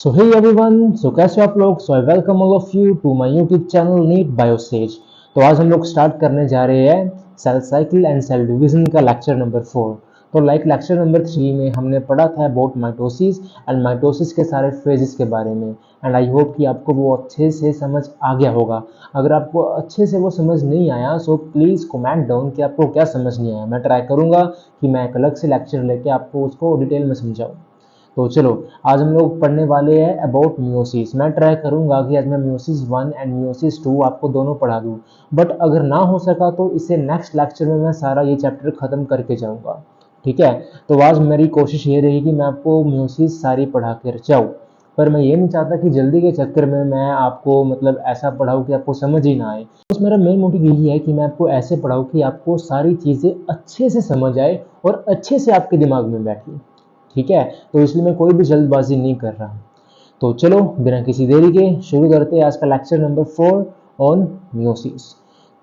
सो hey everyone, सो कैसे हो आप लोग। So I welcome all of you to my YouTube channel NEET biostage. तो आज हम लोग स्टार्ट करने जा रहे हैं cell cycle and cell division का लेक्चर नंबर 4। तो लेक्चर नंबर 3 में हमने पढ़ा था अबाउट माइटोसिस एंड माइटोसिस के सारे फेजेस के बारे में। एंड आई होप कि आपको वो अच्छे से समझ आ गया होगा। अगर आपको अच्छे से वो समझ नहीं आया सो प्लीज़ कमेंट डाउन कि आपको क्या समझ नहीं आया। मैं ट्राई करूँगा कि मैं एक अलग से लेक्चर लेके आपको उसको डिटेल में समझाऊँ। तो चलो, आज हम लोग पढ़ने वाले हैं अबाउट मियोसिस। मैं ट्राई करूंगा कि आज मैं मियोसिस 1 एंड मियोसिस 2 आपको दोनों पढ़ा दूं, बट अगर ना हो सका तो इससे नेक्स्ट लेक्चर में मैं सारा ये चैप्टर खत्म करके जाऊंगा। ठीक है, तो आज मेरी कोशिश ये रही कि मैं आपको मियोसिस सारी पढ़ा कर जाऊँ, पर मैं ये नहीं चाहता कि जल्दी के चक्कर में मैं आपको मतलब ऐसा पढ़ाऊँ कि आपको समझ ही ना आए। तो मेरा मेन मोटिव यही है कि मैं आपको ऐसे पढ़ाऊँ कि आपको सारी चीज़ें अच्छे से समझ आए और अच्छे से आपके दिमाग में बैठे। ठीक है, तो इसलिए मैं कोई भी जल्दबाजी नहीं कर रहा। तो चलो बिना किसी देरी के शुरू करते हैं आज का लेक्चर नंबर 4 ऑन मियोसिस।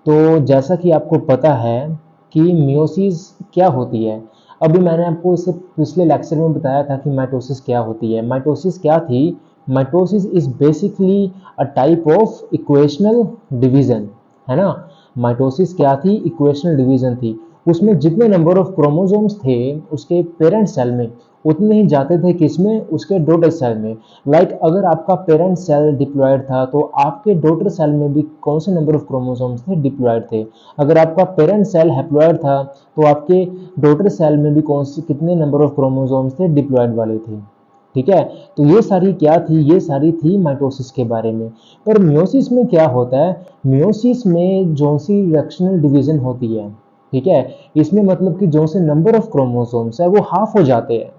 तो जैसा कि आपको पता है कि मियोसिस क्या होती है। अभी मैंने आपको इससे पिछले लेक्चर में बताया था कि माइटोसिस क्या होती है। माइटोसिस क्या थी? Mitosis is basically a type of equational division, है ना। माइटोसिस क्या थी? इक्वेशनल डिवीजन थी। उसमें जितने नंबर ऑफ क्रोमोसोम्स थे उसके पेरेंट सेल में, उतने ही जाते थे किसमें? उसके डॉटर सेल में। अगर आपका पेरेंट सेल डिप्लॉयड था तो आपके डॉटर सेल में भी कौन से नंबर ऑफ क्रोमोसोम्स थे? डिप्लॉयड थे। अगर आपका पेरेंट सेल हैप्लॉयड था तो आपके डॉटर सेल में भी कौन से कितने नंबर ऑफ क्रोमोसोम्स थे? डिप्लॉयड वाले थे। ठीक है, तो ये सारी क्या थी? ये सारी थी माइटोसिस के बारे में। पर मियोसिस में क्या होता है? मियोसिस में जो सी रिएक्शनल डिवीजन होती है, ठीक है, इसमें मतलब कि जो से नंबर ऑफ क्रोमोसोम्स है वो हाफ हो जाते हैं।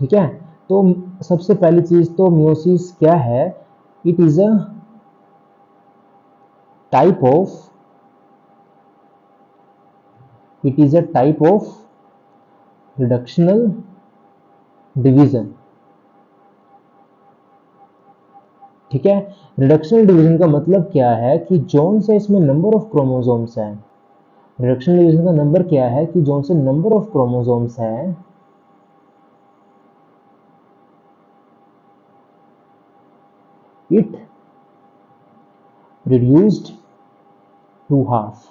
ठीक है, तो सबसे पहली चीज तो मियोसिस क्या है? It is a type of it is a type of reductional division. ठीक है, रिडक्शनल डिवीजन का मतलब क्या है कि जोन से इसमें नंबर ऑफ क्रोमोसोम्स है। रिडक्शनल डिवीजन का नंबर क्या है कि जोन से नंबर ऑफ क्रोमोसोम्स है इट रिड्यूस्ड टू हाफ।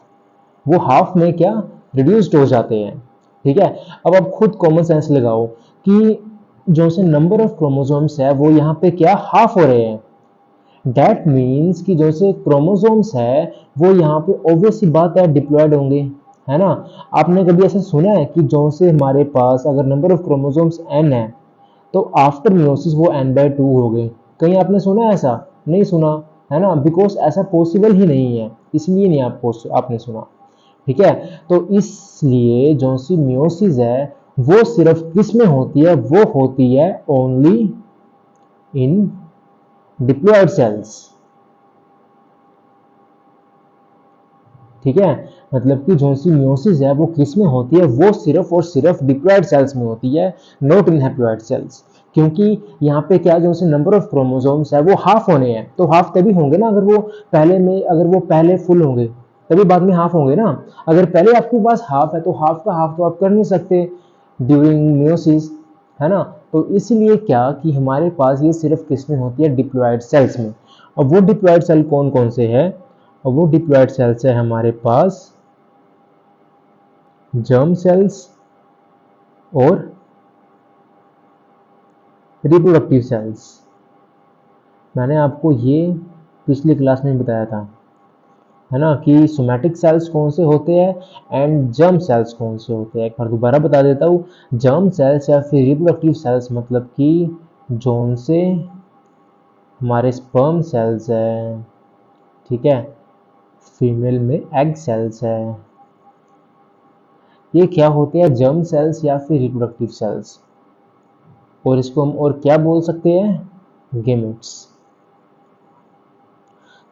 वो हाफ में क्या? रिड्यूस्ड हो जाते हैं। ठीक है, अब आप खुद कॉमन सेंस लगाओ कि जो से नंबर ऑफ क्रोमोसोम्स है वो यहाँ पे क्या? हाफ हो रहे हैं। दैट मीन्स कि जो से क्रोमोसोम्स है वो यहाँ पे ऑब्वियस सी बात है डिप्लॉयड होंगे, है ना। आपने कभी ऐसा सुना है कि जो से हमारे पास अगर नंबर ऑफ क्रोमोसोम्स n है तो आफ्टर मियोसिस वो n/2 हो गए? कहीं आपने सुना है ऐसा? नहीं सुना, है ना, बिकॉज ऐसा पॉसिबल ही नहीं है, इसलिए नहीं आपने सुना। ठीक है, तो इसलिए जो सी मियोसिस है वो सिर्फ किस में होती है? वो होती है ओनली इन डिप्लॉयड सेल्स। ठीक है, मतलब कि जो सी मियोसिस है वो किस में होती है? वो सिर्फ और सिर्फ डिप्लॉयड सेल्स में होती है, नॉट इन हैप्लॉयड सेल्स। क्योंकि यहाँ पे क्या, जो सी नंबर ऑफ क्रोमोसोम्स है वो हाफ होने हैं। तो हाफ तभी होंगे ना अगर वो पहले फुल होंगे तभी बाद में हाफ होंगे ना। अगर पहले आपके पास हाफ है तो हाफ का हाफ तो आप कर नहीं सकते ड्यूरिंग मियोसिस, है ना। तो इसलिए क्या कि हमारे पास ये सिर्फ किस में होती है? डिप्लॉयड सेल्स में। अब वो डिप्लॉयड सेल कौन कौन से है? और वो डिप्लॉयड सेल्स है हमारे पास जर्म सेल्स और रिप्रोडक्टिव सेल्स। मैंने आपको ये पिछली क्लास में बताया था, है ना, कि सोमैटिक सेल्स कौन से होते हैं एंड जर्म सेल्स कौन से होते हैं। एक बार दोबारा बता देता हूँ। जर्म सेल्स या फिर रिप्रोडक्टिव सेल्स मतलब कि जोन से हमारे स्पर्म सेल्स है, ठीक है, फीमेल में एग सेल्स है, ये क्या होते हैं? जर्म सेल्स या फिर रिप्रोडक्टिव सेल्स। और इसको हम और क्या बोल सकते हैं? गेमेट्स।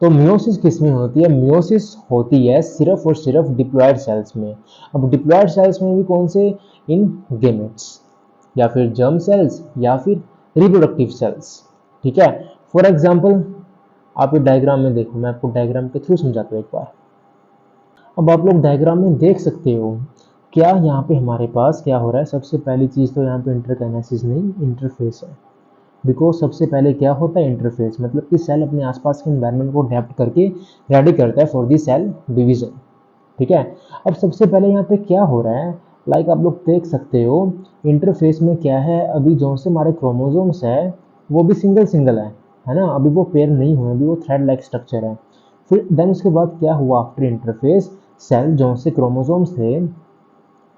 तो मियोसिस किस में होती है? मियोसिस होती है सिर्फ और सिर्फ डिप्लॉयड सेल्स में। अब डिप्लॉयड सेल्स में भी कौन से? इन गेमेट्स या फिर जर्म सेल्स या फिर रिप्रोडक्टिव सेल्स। ठीक है, फॉर एग्जांपल आप ये डायग्राम में देखो, मैं आपको डायग्राम के थ्रू समझाता हूँ एक बार। अब आप लोग डायग्राम में देख सकते हो क्या यहाँ पे हमारे पास क्या हो रहा है। सबसे पहली चीज तो यहाँ पे इंटरकाइनेसिस नहीं, इंटरफेस है। बिकॉज सबसे पहले क्या होता है इंटरफेस, मतलब कि सेल अपने आसपास के एनवायरनमेंट को अडेप्ट करके रेडी करता है फॉर दी सेल डिवीजन। ठीक है, अब सबसे पहले यहाँ पे क्या हो रहा है, लाइक आप लोग देख सकते हो इंटरफेस में क्या है, अभी जो से हमारे क्रोमोसोम्स है वो भी सिंगल सिंगल है ना, अभी वो पेयर नहीं हुए, अभी वो थ्रेड लाइक स्ट्रक्चर है। फिर देन उसके बाद क्या हुआ, आफ्टर इंटरफेस सेल जो से क्रोमोसोम्स थे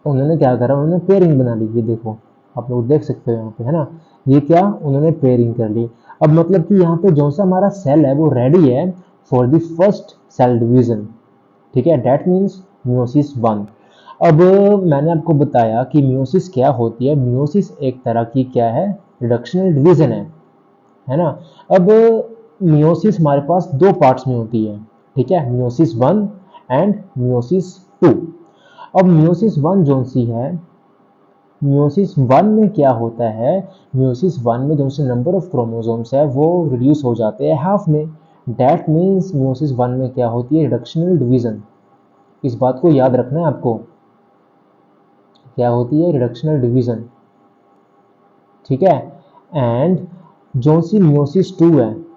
उन्होंने क्या करा, उन्होंने पेयरिंग बना ली। ये देखो आप लोग देख सकते हो यहाँ पे, है ना, ये क्या उन्होंने पेयरिंग कर ली। अब मतलब कि यहाँ पे जो सा हमारा सेल है वो रेडी है for the first cell division. ठीक है, डेट मीन्स मियोसिस 1। अब मैंने आपको बताया कि मियोसिस क्या होती है, मियोसिस एक तरह की क्या है, रिडक्शनल डिवीजन है ना। अब मियोसिस हमारे पास दो पार्ट्स में होती है, ठीक है, मियोसिस 1 एंड मियोसिस 2। अब मियोसिस 1 जो सी है, मियोसिस 1 में क्या होता है, मियोसिस 1 में जो से नंबर ऑफ क्रोमोसोम्स है वो रिड्यूस हो जाते हैं हाफ में। डेट मीन्स मियोसिस 1 में क्या होती है, रिडक्शनल डिवीजन। इस बात को याद रखना है आपको, क्या होती है, रिडक्शनल डिवीजन। ठीक है, एंड जो सी मियोसिस 2 है,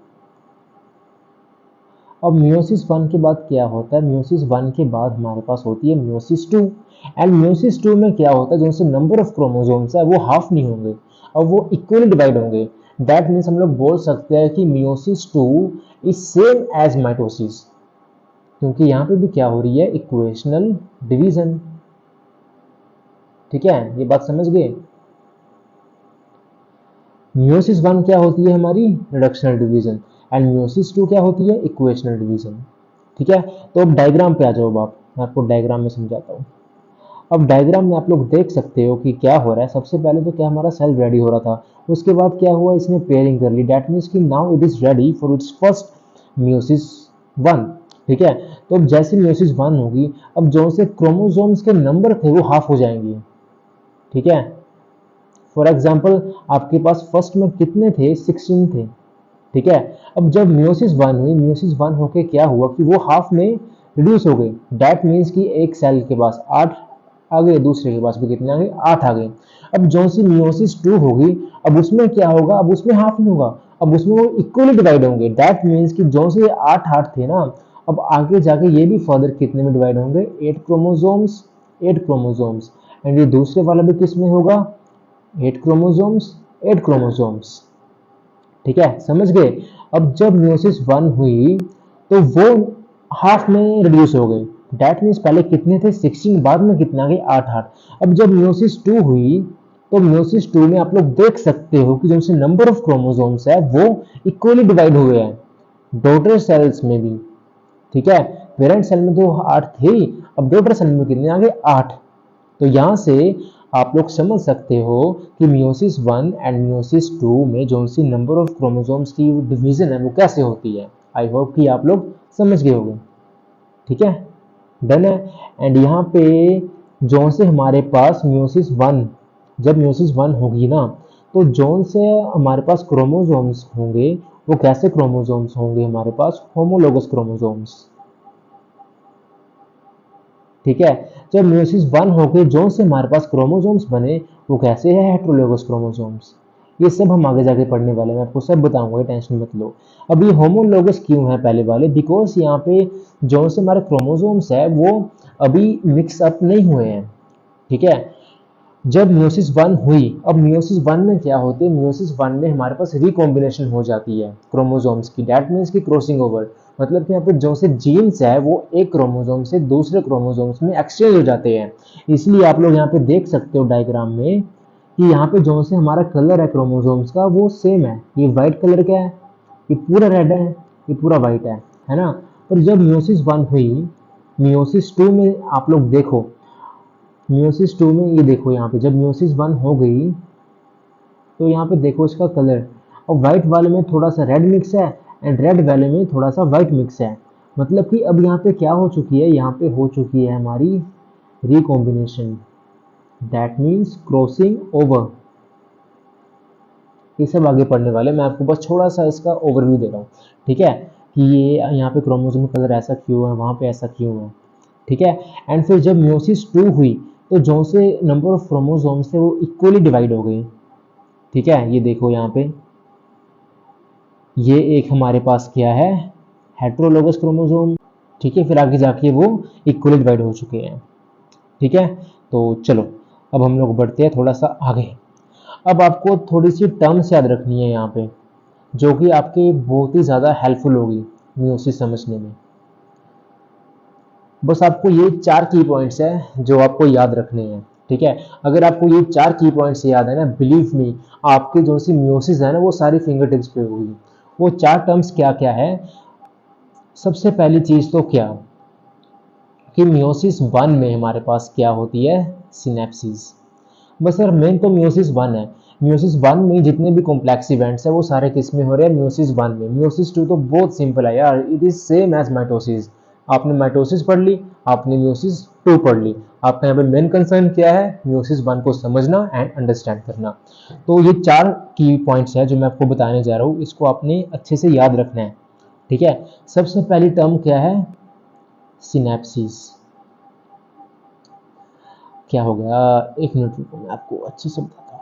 अब मियोसिस 1 के बाद क्या होता है, मियोसिस 1 के बाद हमारे पास होती है मियोसिस 2। एंड मियोसिस 2 में क्या होता है, जो से नंबर ऑफ क्रोमोसोम्स है वो हाफ नहीं होंगे, अब वो इक्वली डिवाइड होंगे। दैट मीन्स हम लोग बोल सकते हैं कि meiosis 2 is same as mitosis, क्योंकि यहाँ पे भी क्या हो रही है, इक्वेशनल डिवीजन। ठीक है, ये बात समझ गए। मियोसिस 1 क्या होती है हमारी, रिडक्शनल डिवीजन, एंड मियोसिस 2 क्या होती है, इक्वेशनल डिवीजन। ठीक है, तो अब डायग्राम पे आ जाओ आप, मैं आपको डायग्राम में समझाता हूँ। अब डायग्राम में आप लोग देख सकते हो कि क्या हो रहा है, सबसे पहले तो क्या हमारा सेल रेडी हो रहा था, उसके बाद क्या हुआ, इसने पेयरिंग कर ली, डेट मीन्स कि now it is ready for its first meiosis 1। ठीक है, तो अब जैसे मियोसिस 1 होगी, अब जो से क्रोमोसोम्स के नंबर थे वो हाफ हो जाएंगे। ठीक है, फॉर एग्जाम्पल आपके पास फर्स्ट में कितने थे, 16 थे। ठीक है, अब जब मियोसिस 1 हुई, मियोसिस 1 होके क्या हुआ कि वो हाफ में रिड्यूस हो गई। दैट मीन्स कि एक सेल के पास 8 आ गए, दूसरे के पास भी कितने आ गए, 8 आ गए। अब जो सी मियोसिस 2 होगी, अब उसमें क्या होगा, अब उसमें हाफ नहीं होगा, अब उसमें वो इक्वली डिवाइड होंगे। दैट मीन्स कि जो से 8 थे ना, अब आगे जाके ये भी फर्दर कितने में डिवाइड होंगे, 8 क्रोमोसोम्स। एंड ये दूसरे वाला भी किस में होगा, 8 क्रोमोसोम्स। ठीक है, समझ गए। अब जब मियोसिस 1 हुई तो वो हाफ में रिड्यूस हो गई। डेट मीन्स पहले कितने थे, 16, बाद में कितना गए, 8। अब जब मियोसिस 2 हुई तो मियोसिस 2 में आप लोग देख सकते हो कि जो से नंबर ऑफ क्रोमोसोम्स है वो इक्वली डिवाइड हुए हैं, डॉटर सेल्स में भी। ठीक है, पेरेंट सेल में तो 8 थे ही, अब डॉटर सेल में कितने आ गए, 8। तो यहाँ से आप लोग समझ सकते हो कि मियोसिस 1 एंड मियोसिस 2 में जो सी नंबर ऑफ क्रोमोसोम्स की डिवीजन है वो कैसे होती है। आई होप कि आप लोग समझ गए होंगे। ठीक है, डन है। एंड यहाँ पे जो से हमारे पास मियोसिस 1, जब मियोसिस 1 होगी ना, तो जोन से हमारे पास क्रोमोसोम्स होंगे, वो कैसे क्रोमोसोम्स होंगे, हमारे पास होमोलोगस क्रोमोसोम्स। ठीक है, जब मियोसिस 1 होके जो से हमारे पास क्रोमोसोम्स बने वो कैसे है, हेट्रोलोगस क्रोमोसोम्स। ये सब हम आगे जाके पढ़ने वाले हैं, मैं आपको सब बताऊंगा, टेंशन मत लो। अब ये होमोलोगस क्यों है पहले वाले, बिकॉज यहाँ पे जो से हमारे क्रोमोसोम्स है वो अभी मिक्स अप नहीं हुए हैं। ठीक है, जब मियोसिस 1 हुई, अब मियोसिस 1 में क्या होती है, मियोसिस 1 में हमारे पास रिकॉम्बिनेशन हो जाती है क्रोमोसोम्स की, दैट मीन्स की क्रॉसिंग ओवर, मतलब कि यहाँ पे जो से जीन्स है वो एक क्रोमोसोम से दूसरे क्रोमोसोम्स में एक्सचेंज हो जाते हैं। इसलिए आप लोग यहाँ पे देख सकते हो डायग्राम में कि यहाँ पे जो से हमारा कलर है क्रोमोसोम्स का वो सेम है, ये व्हाइट कलर का है, ये पूरा रेड है, ये पूरा व्हाइट है ना। पर जब मियोसिस 1 हुई, मियोसिस 2 में आप लोग देखो, मियोसिस 2 में ये देखो, यहाँ पे जब मियोसिस 1 हो गई तो यहाँ पे देखो इसका कलर, और व्हाइट वाले में थोड़ा सा रेड मिक्स है एंड रेड वाले में थोड़ा सा व्हाइट मिक्स है। मतलब कि अब यहाँ पे क्या हो चुकी है, यहाँ पे हो चुकी है हमारी recombination, that means crossing over. ये सब आगे पढ़ने वाले, मैं आपको बस थोड़ा सा इसका ओवरव्यू दे रहा हूँ। ठीक है, कि ये यहाँ पे क्रोमोसोम कलर ऐसा क्यों है, वहाँ पे ऐसा क्यों है। ठीक है, एंड फिर जब मियोसिस 2 हुई तो जो से नंबर ऑफ क्रोमोसोम्स थे वो इक्वली डिवाइड हो गए। ठीक है, ये देखो यहाँ पे ये एक हमारे पास क्या है, हेट्रोलोगस क्रोमोसोम। ठीक है, फिर आगे जाके वो इक्वली डिवाइड हो चुके हैं। ठीक है, तो चलो अब हम लोग बढ़ते हैं थोड़ा सा आगे। अब आपको थोड़ी सी टर्म्स याद रखनी है यहाँ पे, जो कि आपके बहुत ही ज़्यादा हेल्पफुल होगी मियोसिस समझने में। बस आपको ये 4 की पॉइंट्स है जो आपको याद रखने हैं। ठीक है, अगर आपको ये 4 की पॉइंट्स याद है ना, बिलीव मी, आपकी जो सी मियोसिस है ना वो सारी फिंगर टिप्स पे होगी। वो 4 टर्म्स क्या क्या है? सबसे पहली चीज़ तो क्या कि मियोसिस 1 में हमारे पास क्या होती है, सिनेप्सिस। बस यार मेन तो मियोसिस 1 है। मियोसिस 1 में जितने भी कॉम्प्लेक्स इवेंट्स है वो सारे किस में हो रहे हैं, मियोसिस 1 में। मियोसिस 2 तो बहुत सिंपल है यार, it is same as mitosis. आपने माइटोसिस पढ़ ली, आपने मियोसिस 2 पढ़ ली। आपका यहाँ पे मेन कंसर्न क्या है, मियोसिस 1 को समझना एंड अंडरस्टैंड करना। तो ये 4 की पॉइंट्स है जो मैं आपको बताने जा रहा हूँ, इसको आपने अच्छे से याद रखना है। ठीक है, सबसे पहली टर्म क्या है, सिनेप्सिस। क्या हो गया, एक मिनट रुको, मैं आपको अच्छे से बताता हूँ।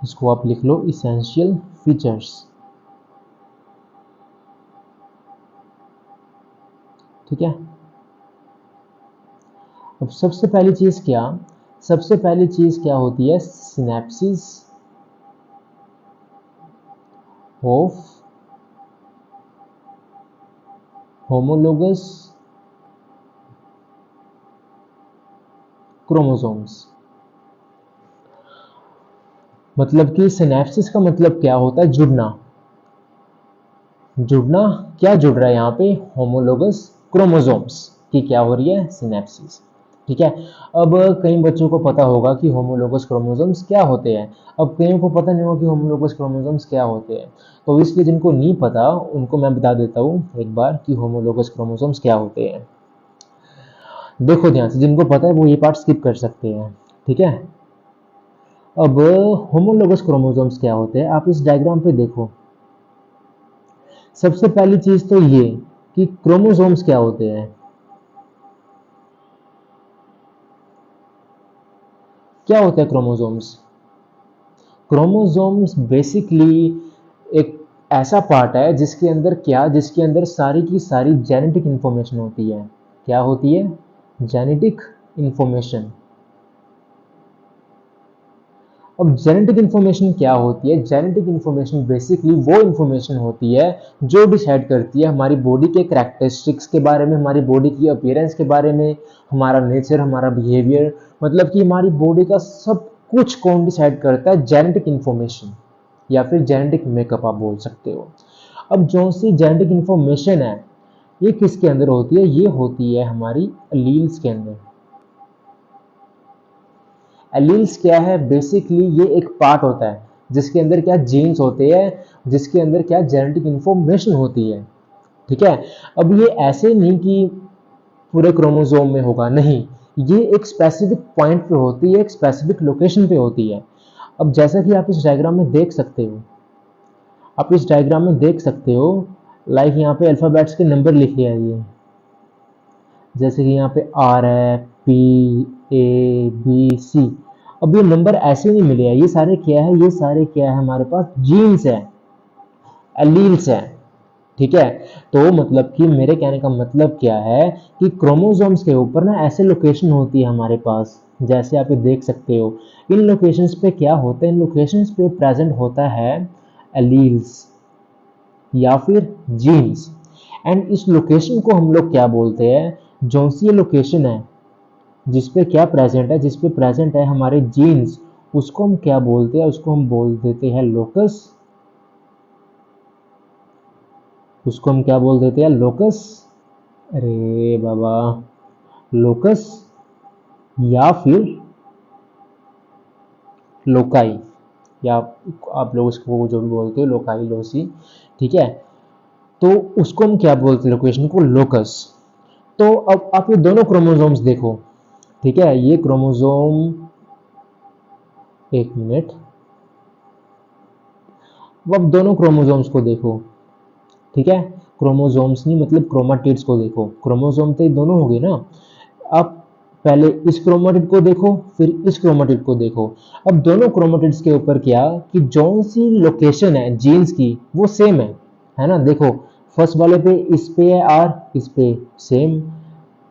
इसको आप लिख लो, इसेंशियल फीचर्स। ठीक है, अब सबसे पहली चीज क्या होती है, सिनेप्सिस ऑफ होमोलोगस क्रोमोसोम्स। मतलब कि सिनेप्सिस का मतलब क्या होता है, जुड़ना। जुड़ना, क्या जुड़ रहा है यहाँ पे, होमोलोगस क्रोमोसोम्स की क्या हो रही है, सिनेप्सिस। ठीक है, अब कई बच्चों को पता होगा कि होमोलोगस क्रोमोसोम्स क्या होते हैं। अब कईयों को पता नहीं होगा कि होमोलोगस क्रोमोसोम्स क्या होते हैं, तो इसलिए जिनको नहीं पता उनको मैं बता देता हूँ एक बार कि होमोलोगस क्रोमोसोम्स क्या होते हैं। देखो ध्यान से, जिनको पता है वो ये पार्ट स्किप कर सकते हैं। ठीक है, अब होमोलोगस क्रोमोसोम्स क्या होते हैं, आप इस डायग्राम पे देखो। सबसे पहली चीज तो ये कि क्रोमोसोम्स क्या होते हैं। क्या होता है क्रोमोसोम्स? क्रोमोसोम्स बेसिकली एक ऐसा पार्ट है जिसके अंदर सारी की सारी जेनेटिक इंफॉर्मेशन होती है। क्या होती है, जेनेटिक इंफॉर्मेशन। अब जेनेटिक इंफॉर्मेशन क्या होती है, जेनेटिक इंफॉर्मेशन बेसिकली वो इंफॉर्मेशन होती है जो डिसाइड करती है हमारी बॉडी के कैरेक्टरिस्टिक्स के बारे में, हमारी बॉडी की अपीयरेंस के बारे में, हमारा नेचर, हमारा बिहेवियर, मतलब कि हमारी बॉडी का सब कुछ कौन डिसाइड करता है, जेनेटिक इंफॉर्मेशन या फिर जेनेटिक मेकअप आप बोल सकते हो। अब जो सी जेनेटिक इंफॉर्मेशन है ये किसके अंदर होती है, ये होती है हमारी एलील्स के अंदर। एलील्स क्या है, बेसिकली ये एक पार्ट होता है जिसके अंदर क्या जीन्स होते हैं, जिसके अंदर क्या जेनेटिक इंफॉर्मेशन होती है। ठीक है, अब ये ऐसे नहीं कि पूरे क्रोमोसोम में होगा, नहीं, ये एक स्पेसिफिक पॉइंट पे होती है, एक स्पेसिफिक लोकेशन पे होती है। अब जैसा कि आप इस डायग्राम में देख सकते हो, लाइक यहाँ पे अल्फाबेट्स के नंबर लिखे हैं ये, जैसे कि यहाँ पे आर है, पी, ए, बी, सी। अब ये नंबर ऐसे नहीं मिले हैं, ये सारे क्या है, हमारे पास जीन्स है, एलील्स है। ठीक है, तो मतलब कि मेरे कहने का मतलब क्या है कि क्रोमोसोम्स के ऊपर ना ऐसे लोकेशन होती है हमारे पास, जैसे आप ये देख सकते हो। इन लोकेशंस पे क्या होता है, इन लोकेशंस पे प्रेजेंट होता है एलील्स या फिर जीन्स। एंड इस लोकेशन को हम लोग क्या बोलते हैं, जो सी ये लोकेशन है जिस पे क्या प्रेजेंट है, जिस पे प्रेजेंट है हमारे जीन्स, उसको हम क्या बोलते हैं, उसको हम बोल देते हैं लोकस। उसको हम क्या बोल देते हैं, लोकस। अरे बाबा, लोकस या फिर लोकाई, या आप लोग उसको जो भी बोलते हो, लोकाई, लोसी। ठीक है, तो उसको हम क्या बोलते हैं, लोकेशन को लोकस। तो अब आप ये दोनों क्रोमोसोम्स देखो। ठीक है, ये क्रोमोसोम, एक मिनट, अब दोनों क्रोमोसोम्स को देखो। ठीक है, क्रोमोसोम्स नहीं मतलब क्रोमाटिड्स को देखो, क्रोमोसोम तो ये दोनों हो गए ना। अब पहले इस क्रोमेटिड को देखो, फिर इस क्रोमेटिड को देखो। अब दोनों क्रोमेटिड्स के ऊपर क्या कि जो सी लोकेशन है जीन्स की वो सेम है ना। देखो फर्स्ट वाले पे इस पे है आर, इस पे सेम।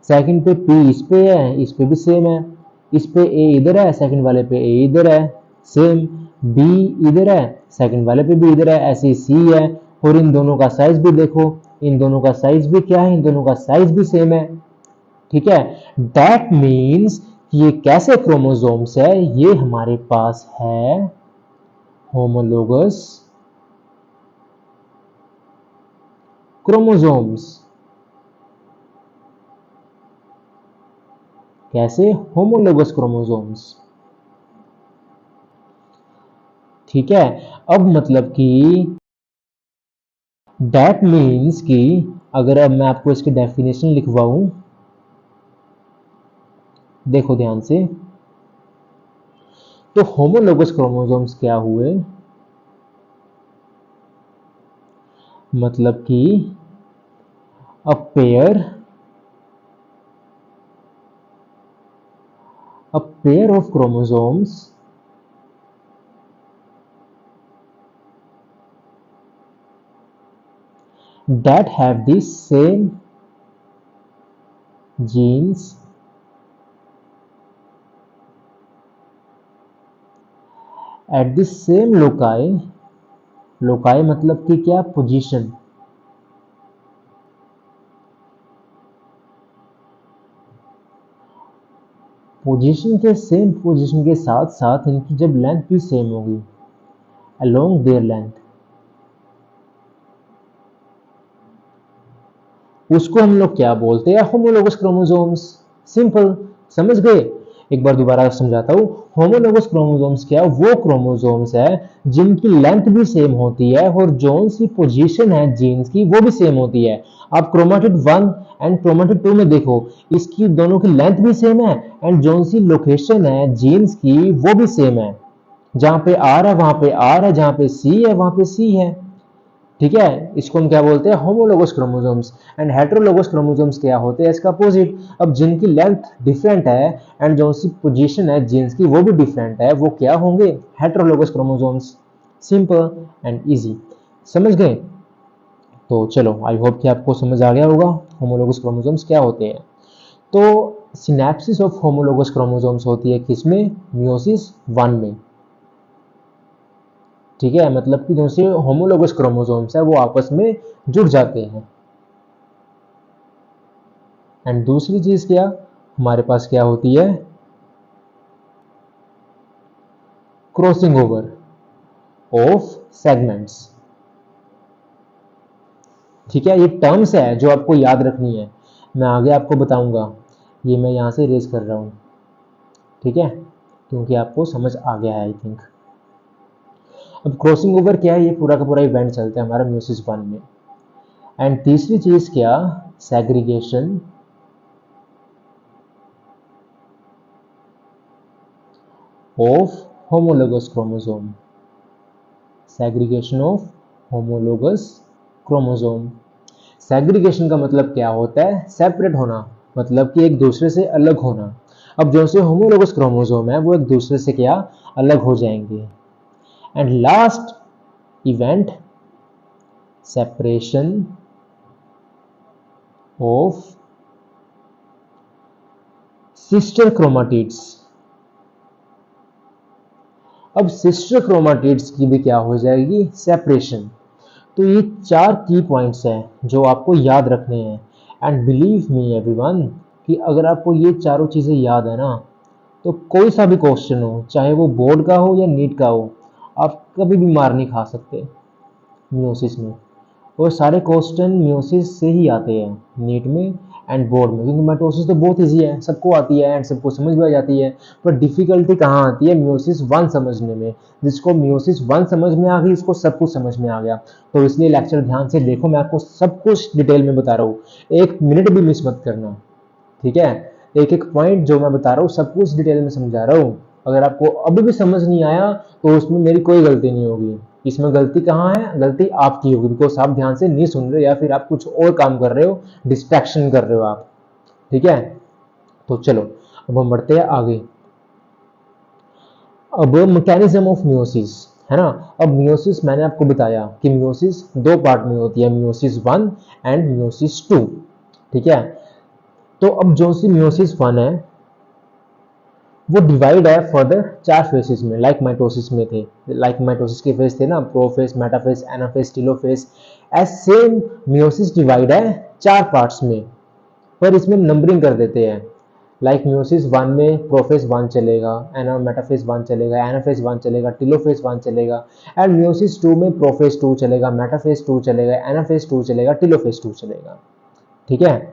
सेकंड पे पी इस पे है, इस पे भी सेम है। इस पे ए इधर है, सेकंड वाले पे ए इधर है, सेम। बी इधर है, सेकंड वाले पे भी इधर है, ऐसे सी है। और इन दोनों का साइज भी देखो, इन दोनों का साइज भी क्या है, इन दोनों का साइज भी सेम है। ठीक है, दैट मीन्स ये कैसे क्रोमोसोम्स है, ये हमारे पास है होमोलोगस क्रोमोसोम्स। कैसे? Homologous chromosomes. ठीक है, अब मतलब कि दैट मीन्स कि अगर अब मैं आपको इसकी डेफिनेशन लिखवाऊं, देखो ध्यान से, तो होमोलोगस क्रोमोसोम्स क्या हुए, मतलब कि a pair of chromosomes that have the same genes at the same loci मतलब कि क्या, पोजीशन। पोजीशन के सेम पोजीशन के साथ साथ इनकी जब लेंथ भी सेम होगी, along their length, उसको हम लोग क्या बोलते हैं, होमोलोगस क्रोमोसोम्स। सिंपल, समझ गए? एक बार दोबारा समझाता हूँ। होमोलोगस क्रोमोसोम्स क्या, वो क्रोमोसोम्स है जिनकी लेंथ भी सेम होती है और जो सी पोजीशन है जीन्स की वो भी सेम होती है। आप क्रोमेटिड 1 एंड क्रोमेटिड 2 में देखो, इसकी दोनों की लेंथ भी सेम है एंड जो सी लोकेशन है जीन्स की वो भी सेम है। जहां पे आर है वहां पे आर है, जहां पे सी है वहां पे सी है। ठीक है, इसको हम क्या बोलते हैं, होमोलोगस क्रोमोसोम्स। एंड हेटेरोलोगस क्रोमोसोम्स क्या होते हैं, इसका अपोजिट। अब जिनकी लेंथ डिफरेंट है एंड जो सी पोजीशन है जीन्स की वो भी डिफरेंट है, वो क्या होंगे, हेटेरोलोगस क्रोमोसोम्स। सिंपल एंड इजी, समझ गए? तो चलो, आई होप कि आपको समझ आ गया होगा होमोलोगस क्रोमोसोम्स क्या होते हैं। तो सिनेप्सिस ऑफ होमोलोगस क्रोमोसोम्स होती है किसमें, मियोसिस 1 में। ठीक है, मतलब कि जो से होमोलोगस क्रोमोसोम्स है वो आपस में जुड़ जाते हैं। एंड दूसरी चीज क्या, हमारे पास क्या होती है, क्रॉसिंग ओवर ऑफ सेगमेंट्स। ठीक है, ये टर्म्स है जो आपको याद रखनी है, मैं आगे आपको बताऊंगा। ये मैं यहां से रेज कर रहा हूं, ठीक है, क्योंकि आपको समझ आ गया है आई थिंक। अब क्रॉसिंग ओवर क्या है, ये पूरा का पूरा इवेंट चलता है हमारा म्यूसिस 1 में। एंड तीसरी चीज क्या, segregation of homologous chromosome. Segregation of homologous chromosome. Segregation का मतलब क्या होता है, सेपरेट होना, मतलब कि एक दूसरे से अलग होना। अब जो से होमोलोगस क्रोमोसोम है वो एक दूसरे से क्या, अलग हो जाएंगे। And last event, separation of sister chromatids. अब सिस्टर क्रोमाटिड्स की भी क्या हो जाएगी, सेपरेशन। तो ये 4 की पॉइंट्स हैं जो आपको याद रखने हैं। एंड बिलीव मी एवरीवन कि अगर आपको ये चारों चीज़ें याद है ना, तो कोई सा भी क्वेश्चन हो, चाहे वो बोर्ड का हो या नीट का हो, आप कभी भी मार नहीं खा सकते मियोसिस में। और सारे क्वेश्चन मियोसिस से ही आते हैं नीट में एंड बोर्ड में, क्योंकि माइटोसिस तो बहुत इजी है, सबको आती है एंड सबको समझ में आ जाती है। पर डिफिकल्टी कहाँ आती है, मियोसिस 1 समझने में। जिसको मियोसिस 1 समझ में आ गई उसको सब कुछ समझ में आ गया। तो इसलिए लेक्चर ध्यान से देखो, मैं आपको सब कुछ डिटेल में बता रहा हूँ, एक मिनट भी मिस मत करना। ठीक है, एक एक पॉइंट जो मैं बता रहा हूँ सब कुछ डिटेल में समझा रहा हूँ। अगर आपको अभी भी समझ नहीं आया तो उसमें मेरी कोई गलती नहीं होगी। इसमें गलती कहाँ है, गलती आपकी होगी, बिकॉज आप ध्यान से नहीं सुन रहे या फिर आप कुछ और काम कर रहे हो, डिस्ट्रैक्शन कर रहे हो आप। ठीक है, तो चलो अब हम बढ़ते हैं आगे। अब मैकेनिज्म ऑफ मियोसिस, है ना। अब मियोसिस मैंने आपको बताया कि मियोसिस दो पार्ट में होती है, मियोसिस 1 एंड मियोसिस 2, ठीक है। तो अब जो सी मियोसिस 1 है वो डिवाइड है फर्दर 4 फेसेस में, लाइक माइटोसिस में थे। लाइक माइटोसिस के फेस थे ना, प्रोफेस, मेटाफेस, एनाफेस, टेलोफेस। ऐसे मियोसिस डिवाइड है 4 पार्ट्स में, पर इसमें नंबरिंग कर देते हैं। लाइक मियोसिस 1 में प्रोफेस 1 चलेगा, एना मेटाफेस 1 चलेगा, एनाफेस 1 चलेगा, टेलोफेस 1 चलेगा। एंड मियोसिस 2 में प्रोफेस 2 चलेगा, मेटाफेस 2 चलेगा, एनाफेस 2 चलेगा, टेलोफेस 2 चलेगा, ठीक है।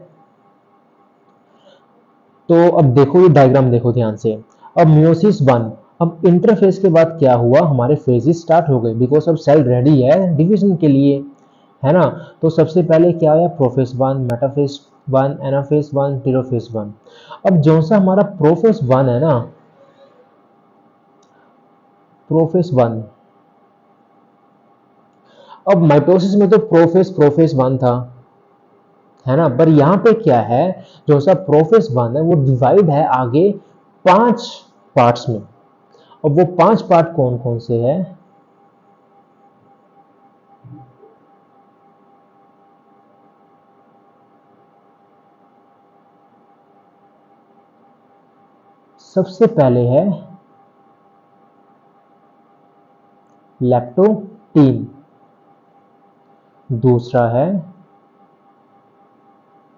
तो अब देखो ये डायग्राम देखो ध्यान से। अब मियोसिस 1, अब इंटरफेस के बाद क्या हुआ, हमारे फेजेस स्टार्ट हो गए, बिकॉज अब सेल रेडी है डिवीजन के लिए, है ना। तो सबसे पहले क्या आया, प्रोफेस 1, मेटाफेस 1, एनाफेस 1, टेलोफेस 1। अब जो सा हमारा प्रोफेस 1 है ना, प्रोफेस 1, अब माइटोसिस में तो प्रोफेस 1 था, है ना। पर यहाँ पे क्या है, जो सा प्रोफेस 1 है वो डिवाइड है आगे 5 पार्ट्स में। अब वो 5 पार्ट कौन कौन से है, सबसे पहले है लैप्टोटीन, दूसरा है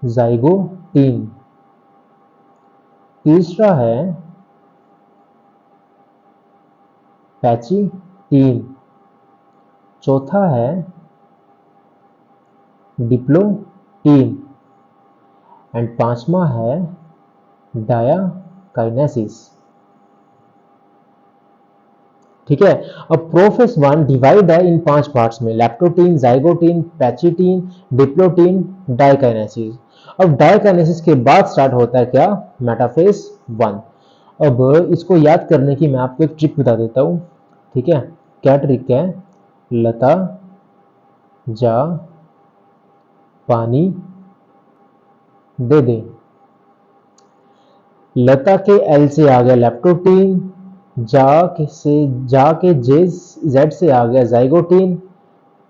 जाइगोटीन, तीसरा है पैचिटीन, चौथा है डिप्लोटीन एंड पांचवा है डायाकाइनेसिस, ठीक है। अब प्रोफेस 1 डिवाइड है इन 5 पार्ट्स में, लैप्टोटीन, जाइगोटीन, पैचिटीन, डिप्लोटीन, डायकाइनेसिस। अब डायकाइनेसिस के बाद स्टार्ट होता है क्या, मेटाफेस 1। अब इसको याद करने की मैं आपको एक ट्रिक बता देता हूँ, ठीक है। क्या ट्रिक है, लता जा पानी दे दे। लता के एल से आ गया लैप्टोटीन, जा के जेड से आ गया जाइगोटीन,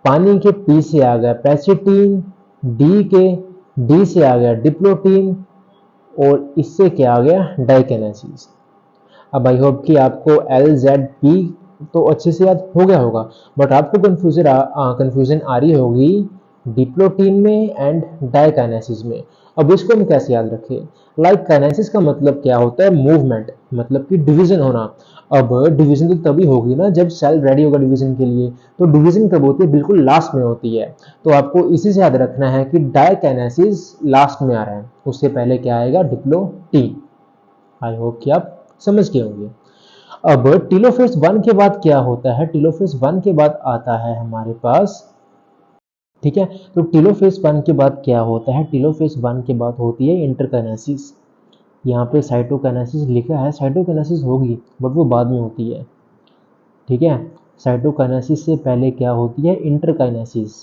पानी के पी से आ गया पैचिटीन, डी के डी से आ गया डिप्लोटीन, और इससे क्या आ गया, डाइकेनेसिस। अब आई होप कि आपको एल जेड पी तो अच्छे से याद हो गया होगा, बट आपको कंफ्यूजन आ रही होगी डिप्लोटीन में एंड डाइकाइनेसिस में। अब इसको हम कैसे याद रखें, लाइक काइनेसिस का मतलब क्या होता है, मूवमेंट, मतलब कि डिवीजन होना। अब डिवीजन तो तभी होगी ना जब सेल रेडी होगा डिवीजन के लिए, तो डिवीजन कब होती है, बिल्कुल लास्ट में होती है। तो आपको इसी से याद रखना है कि डाइकाइनेसिस लास्ट में आ रहा है, उससे पहले क्या आएगा, डिप्लोटीन। आई होप कि आप समझ गए होंगे। अब टेलोफेज 1 के बाद क्या होता है, टेलोफेज 1 के बाद आता है हमारे पास, ठीक है। तो टेलोफेज 1 के बाद क्या होता है, टेलोफेज 1 के बाद होती है इंटरकाइनेसिस। यहाँ पे साइटोकाइनेसिस लिखा है, साइटोकाइनेसिस होगी बट वो बाद में होती है, ठीक है। साइटोकाइनेसिस से पहले क्या होती है, इंटरकाइनेसिस।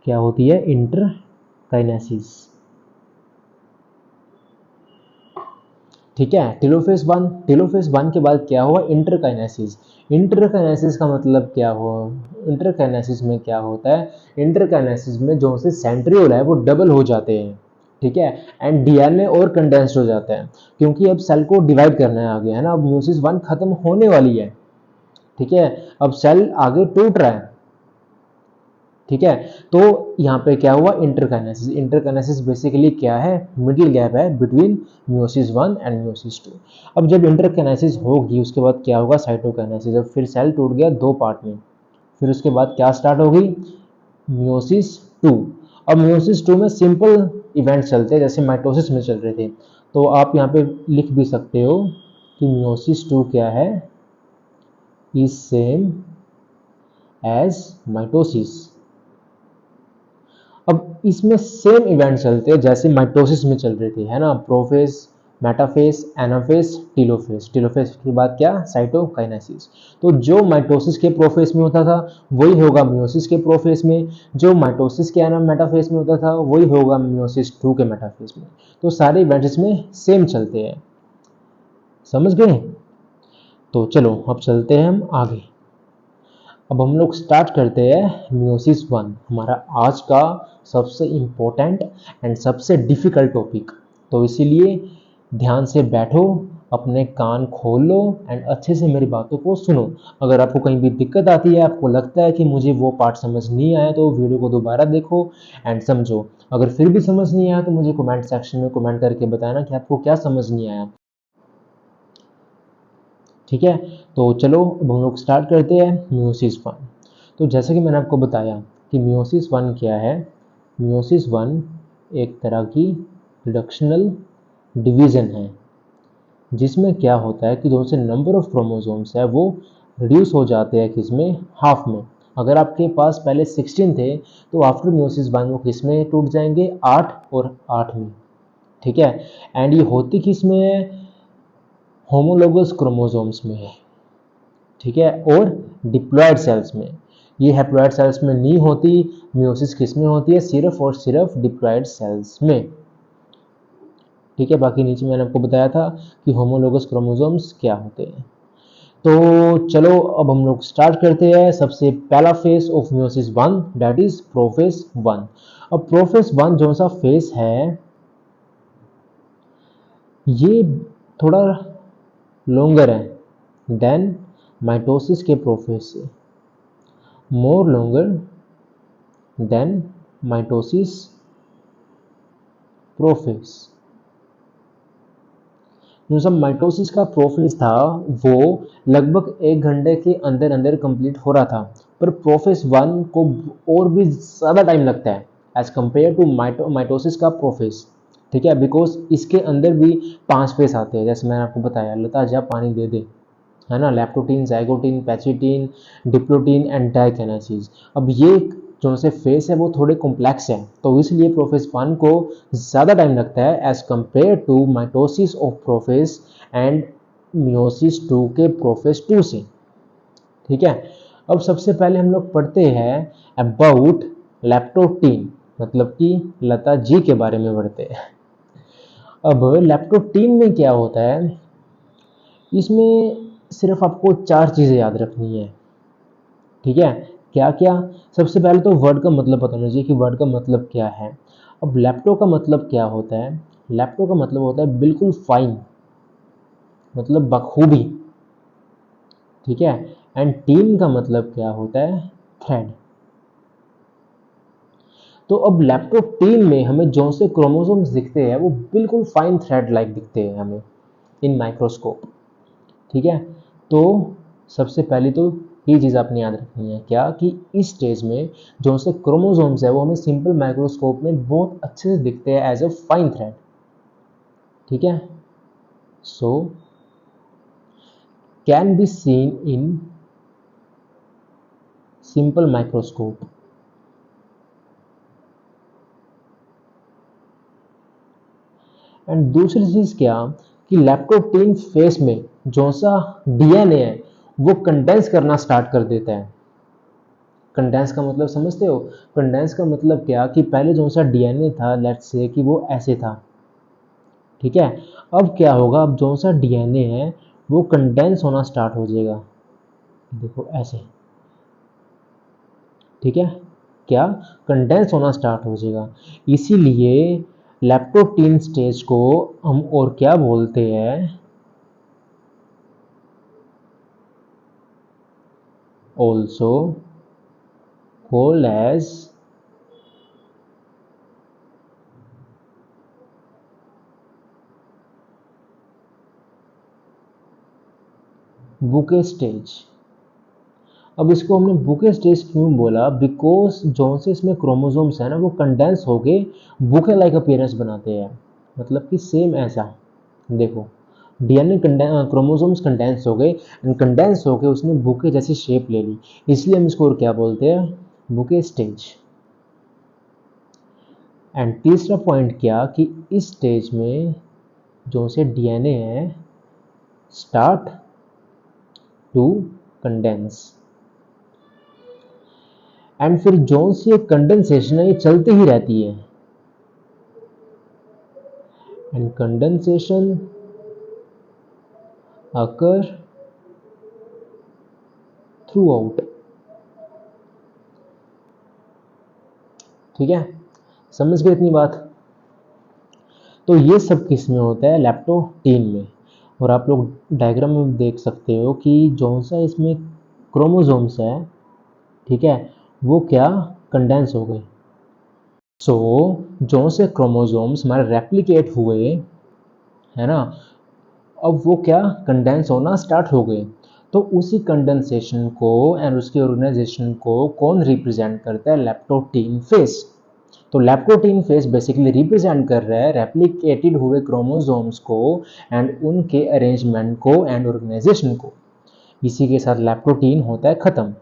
क्या होती है, इंटरकाइनेसिस, ठीक है। टेलोफेज 1 के बाद क्या हुआ, इंटरकाइनेसिस। इंटरकाइनेसिस का मतलब क्या हुआ, इंटरकाइनेसिस में क्या होता है, इंटरकाइनेसिस में जो से सेंट्रियोल है वो डबल हो जाते हैं, ठीक है। एंड डीएनए और कंडेंस्ड हो जाता है, क्योंकि अब सेल को डिवाइड करना है आगे, है ना। अब म्यूसिस 1 खत्म होने वाली है, ठीक है। अब सेल आगे टूट रहा है, ठीक है। तो यहाँ पे क्या हुआ, इंटरकाइनेसिस। इंटरकाइनेसिस बेसिकली क्या है, मिडिल गैप है बिटवीन म्यूसिस 1 एंड म्यूसिस 2। अब जब इंटरकाइनेसिस होगी उसके बाद क्या होगा, साइटोकाइनेसिस। अब फिर सेल टूट गया 2 पार्ट में, फिर उसके बाद क्या स्टार्ट होगी, म्यूसिस 2। अब म्यूसिस 2 में सिंपल इवेंट चलते हैं जैसे माइटोसिस में चल रहे थे, तो आप यहाँ पे लिख भी सकते हो कि म्यूसिस 2 क्या है, इज सेम एज माइटोसिस। अब इसमें सेम इवेंट चलते हैं जैसे माइटोसिस में चल रहे थे, है ना। Prophase, metaphase, anaphase, telophase. Telophase के बाद क्या, साइटोकाइनेसिस। तो जो माइटोसिस के प्रोफेज में होता था वही होगा मियोसिस के प्रोफेज में, जो माइटोसिस के मेटाफेज में होता था वही होगा मियोसिस 2 के मेटाफेज में। तो सारे इवेंट्स इसमें सेम चलते हैं, समझ गए। तो चलो अब चलते हैं हम आगे। अब हम लोग स्टार्ट करते हैं मियोसिस 1, हमारा आज का सबसे इम्पोर्टेंट एंड सबसे डिफिकल्ट टॉपिक। तो इसीलिए ध्यान से बैठो, अपने कान खोल लो एंड अच्छे से मेरी बातों को सुनो। अगर आपको कहीं भी दिक्कत आती है, आपको लगता है कि मुझे वो पार्ट समझ नहीं आया, तो वीडियो को दोबारा देखो एंड समझो। अगर फिर भी समझ नहीं आया तो मुझे कमेंट सेक्शन में कमेंट करके बताना कि आपको क्या समझ नहीं आया, ठीक है। तो चलो अब हम लोग स्टार्ट करते हैं मियोसिस 1। तो जैसे कि मैंने आपको बताया कि मियोसिस 1 क्या है। मियोसिस 1 एक तरह की रिडक्शनल डिवीज़न है, जिसमें क्या होता है कि जो से नंबर ऑफ क्रोमोसोम्स है वो रिड्यूस हो जाते हैं किसमें, हाफ में। अगर आपके पास पहले 16 थे तो आफ्टर मियोसिस 1 वो किसमें टूट जाएंगे, 8 और 8 में, ठीक है। एंड ये होती किसमें है, होमोलोगस क्रोमोसोम्स में है, ठीक है, और डिप्लॉयड सेल्स में। ये हैप्लॉयड सेल्स में नहीं होती। मियोसिस किस में होती है, सिर्फ और सिर्फ डिप्लॉयड सेल्स में, ठीक है। बाकी नीचे मैंने आपको बताया था कि होमोलोगस क्रोमोसोम्स क्या होते हैं। तो चलो अब हम लोग स्टार्ट करते हैं। सबसे पहला phase of meiosis 1 that is prophase 1। अब प्रोफेज 1 जो सा फेज है ये थोड़ा लॉन्गर है देन माइटोसिस के प्रोफेज से, more longer than mitosis prophase. जो सब माइटोसिस का प्रोफेज था वो लगभग 1 घंटे के अंदर अंदर कंप्लीट हो रहा था, पर प्रोफेज 1 को और भी ज़्यादा टाइम लगता है एज कंपेयर टू माइटोसिस का प्रोफेज, ठीक है। बिकॉज इसके अंदर भी 5 फेज आते हैं, जैसे मैंने आपको बताया, लता जा पानी दे दे, है ना, लैप्टोटीन, जाइगोटीन, पैचिटीन, डिप्लोटीन एंड डाइकिनेसिस। अब ये जो से फेस है वो थोड़े कॉम्प्लेक्स है, तो इसलिए प्रोफेज 1 को ज़्यादा टाइम लगता है as compare to mitosis of prophase and meiosis 2 के प्रोफेज 2 से, ठीक है। अब सबसे पहले हम लोग पढ़ते हैं अबाउट लैप्टोटीन, मतलब कि लता जी के बारे में पढ़ते हैं। अब लैप्टोटीन में क्या होता है, इसमें सिर्फ आपको 4 चीज़ें याद रखनी है, ठीक है। क्या क्या, सबसे पहले तो वर्ड का मतलब पता होना चाहिए कि वर्ड का मतलब क्या है। अब लैप्टो का मतलब क्या होता है, लैप्टो का मतलब होता है बिल्कुल फाइन, मतलब बखूबी, ठीक है। एंड टीन का मतलब क्या होता है, थ्रेड। तो अब लैप्टोटीन में हमें जो से क्रोमोसोम्स दिखते हैं वो बिल्कुल फाइन थ्रेड लाइक दिखते हैं हमें इन माइक्रोस्कोप, ठीक है। तो सबसे पहले तो ये चीज़ आपने याद रखनी है क्या, कि इस स्टेज में जो से क्रोमोसोम्स है वो हमें सिंपल माइक्रोस्कोप में बहुत अच्छे से दिखते हैं एज अ फाइन थ्रेड, ठीक है। So can be seen in simple microscope. And दूसरी चीज़ क्या, कि लैप्टोटीन फेस में जो सा डीएनए है वो कंडेंस करना स्टार्ट कर देता है। कंडेंस का मतलब समझते हो, कंडेंस का मतलब क्या, कि पहले जो सा डीएनए था लेट्स से कि वो ऐसे था, ठीक है। अब क्या होगा, अब जो सा डीएनए है वो कंडेंस होना स्टार्ट हो जाएगा, देखो ऐसे, ठीक है। क्या, कंडेंस होना स्टार्ट हो जाएगा। इसीलिए लैप्टोटीन स्टेज को हम और क्या बोलते हैं, also called as bouquet stage. अब इसको हमने बुके स्टेज क्यों बोला, बिकॉज जो से इसमें क्रोमोसोम्स है ना वो कंडेंस होके बुके लाइक अपीयरेंस बनाते हैं, मतलब कि सेम ऐसा, देखो डीएनए क्रोमोसोम्स कंडेंस हो गए एंड कंडेंस होके उसने बुके जैसी शेप ले ली, इसलिए हम इसको और क्या बोलते हैं, बुके स्टेज। एंड तीसरा पॉइंट क्या, कि इस स्टेज में जो से डीएनए है स्टार्ट टू कंडेंस, एंड फिर जो सी ये कंडेंसेशन है ये चलती ही रहती है, and condensation occur through out. ठीक है, समझ गए इतनी बात? तो ये सब किस में होता है? लैप्टोटीन में। और आप लोग डायग्राम में देख सकते हो कि जो सा इसमें क्रोमोसोम्स है, ठीक है, वो क्या कंडेंस हो गए। सो जो से क्रोमोसोम्स हमारे रेप्लिकेट हुए, है ना, अब वो क्या कंडेंस होना स्टार्ट हो गए। तो उसी कंडेंसेशन को एंड उसकी ऑर्गेनाइजेशन को कौन रिप्रेजेंट करता है? लैप्टोटीन फेस। तो लैप्टोटीन फेस बेसिकली रिप्रेजेंट कर रहा है रेप्लिकेटेड हुए क्रोमोसोम्स को एंड उनके अरेंजमेंट को एंड ऑर्गेनाइजेशन को। इसी के साथ लैप्टोटीन होता है खत्म।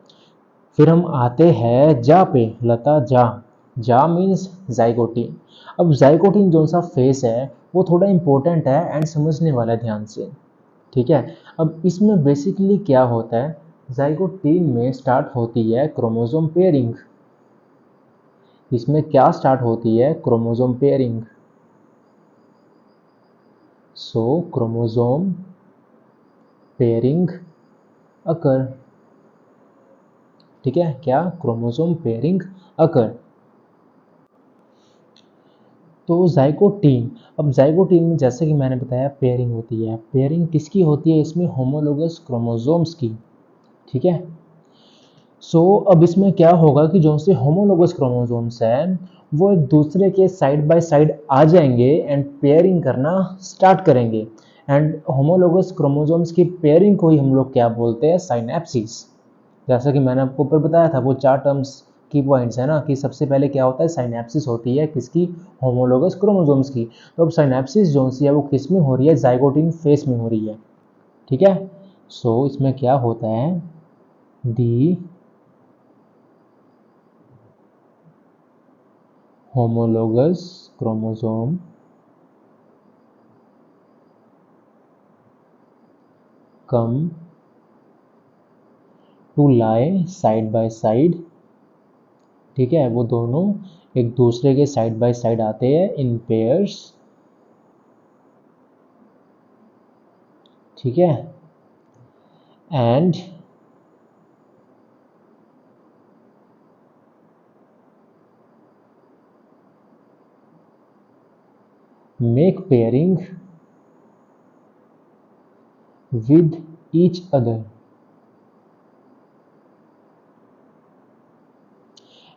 फिर हम आते हैं जा पे, लता जा। जा मीन्स जाइगोटीन। अब जाइगोटीन जो सा फेस है वो थोड़ा इंपॉर्टेंट है एंड समझने वाला है ध्यान से। ठीक है, अब इसमें बेसिकली क्या होता है? जाइगोटीन में स्टार्ट होती है क्रोमोसोम पेयरिंग। इसमें क्या स्टार्ट होती है? Chromosome pairing. So chromosome pairing occur. ठीक है, क्या? Chromosome pairing occur. तो जाइगोटीन, अब जाइगोटीन में जैसे कि मैंने बताया पेयरिंग होती है। पेयरिंग किसकी होती है इसमें? होमोलोगस क्रोमोसोम्स की। ठीक है, सो अब इसमें क्या होगा कि जो से होमोलोगस क्रोमोसोम्स हैं वो एक दूसरे के साइड बाय साइड आ जाएंगे एंड पेयरिंग करना स्टार्ट करेंगे। एंड होमोलोगस क्रोमोसोम्स की पेयरिंग को ही हम लोग क्या बोलते हैं? साइनेप्सिस। जैसा कि मैंने आपको ऊपर बताया था वो 4 टर्म्स की पॉइंट्स है ना, कि सबसे पहले क्या होता है? साइनेप्सिस होती है किसकी? होमोलोगस क्रोमोसोम्स की। तो अब साइनेप्सिस जो सी है वो किस में हो रही है? जाइगोटीन फेस में हो रही है। ठीक है, सो इसमें क्या होता है? दी homologous chromosome come to lie side by side। ठीक है, वो दोनों एक दूसरे के साइड बाय साइड आते हैं इन पेयर्स। ठीक है, and make pairing with each other.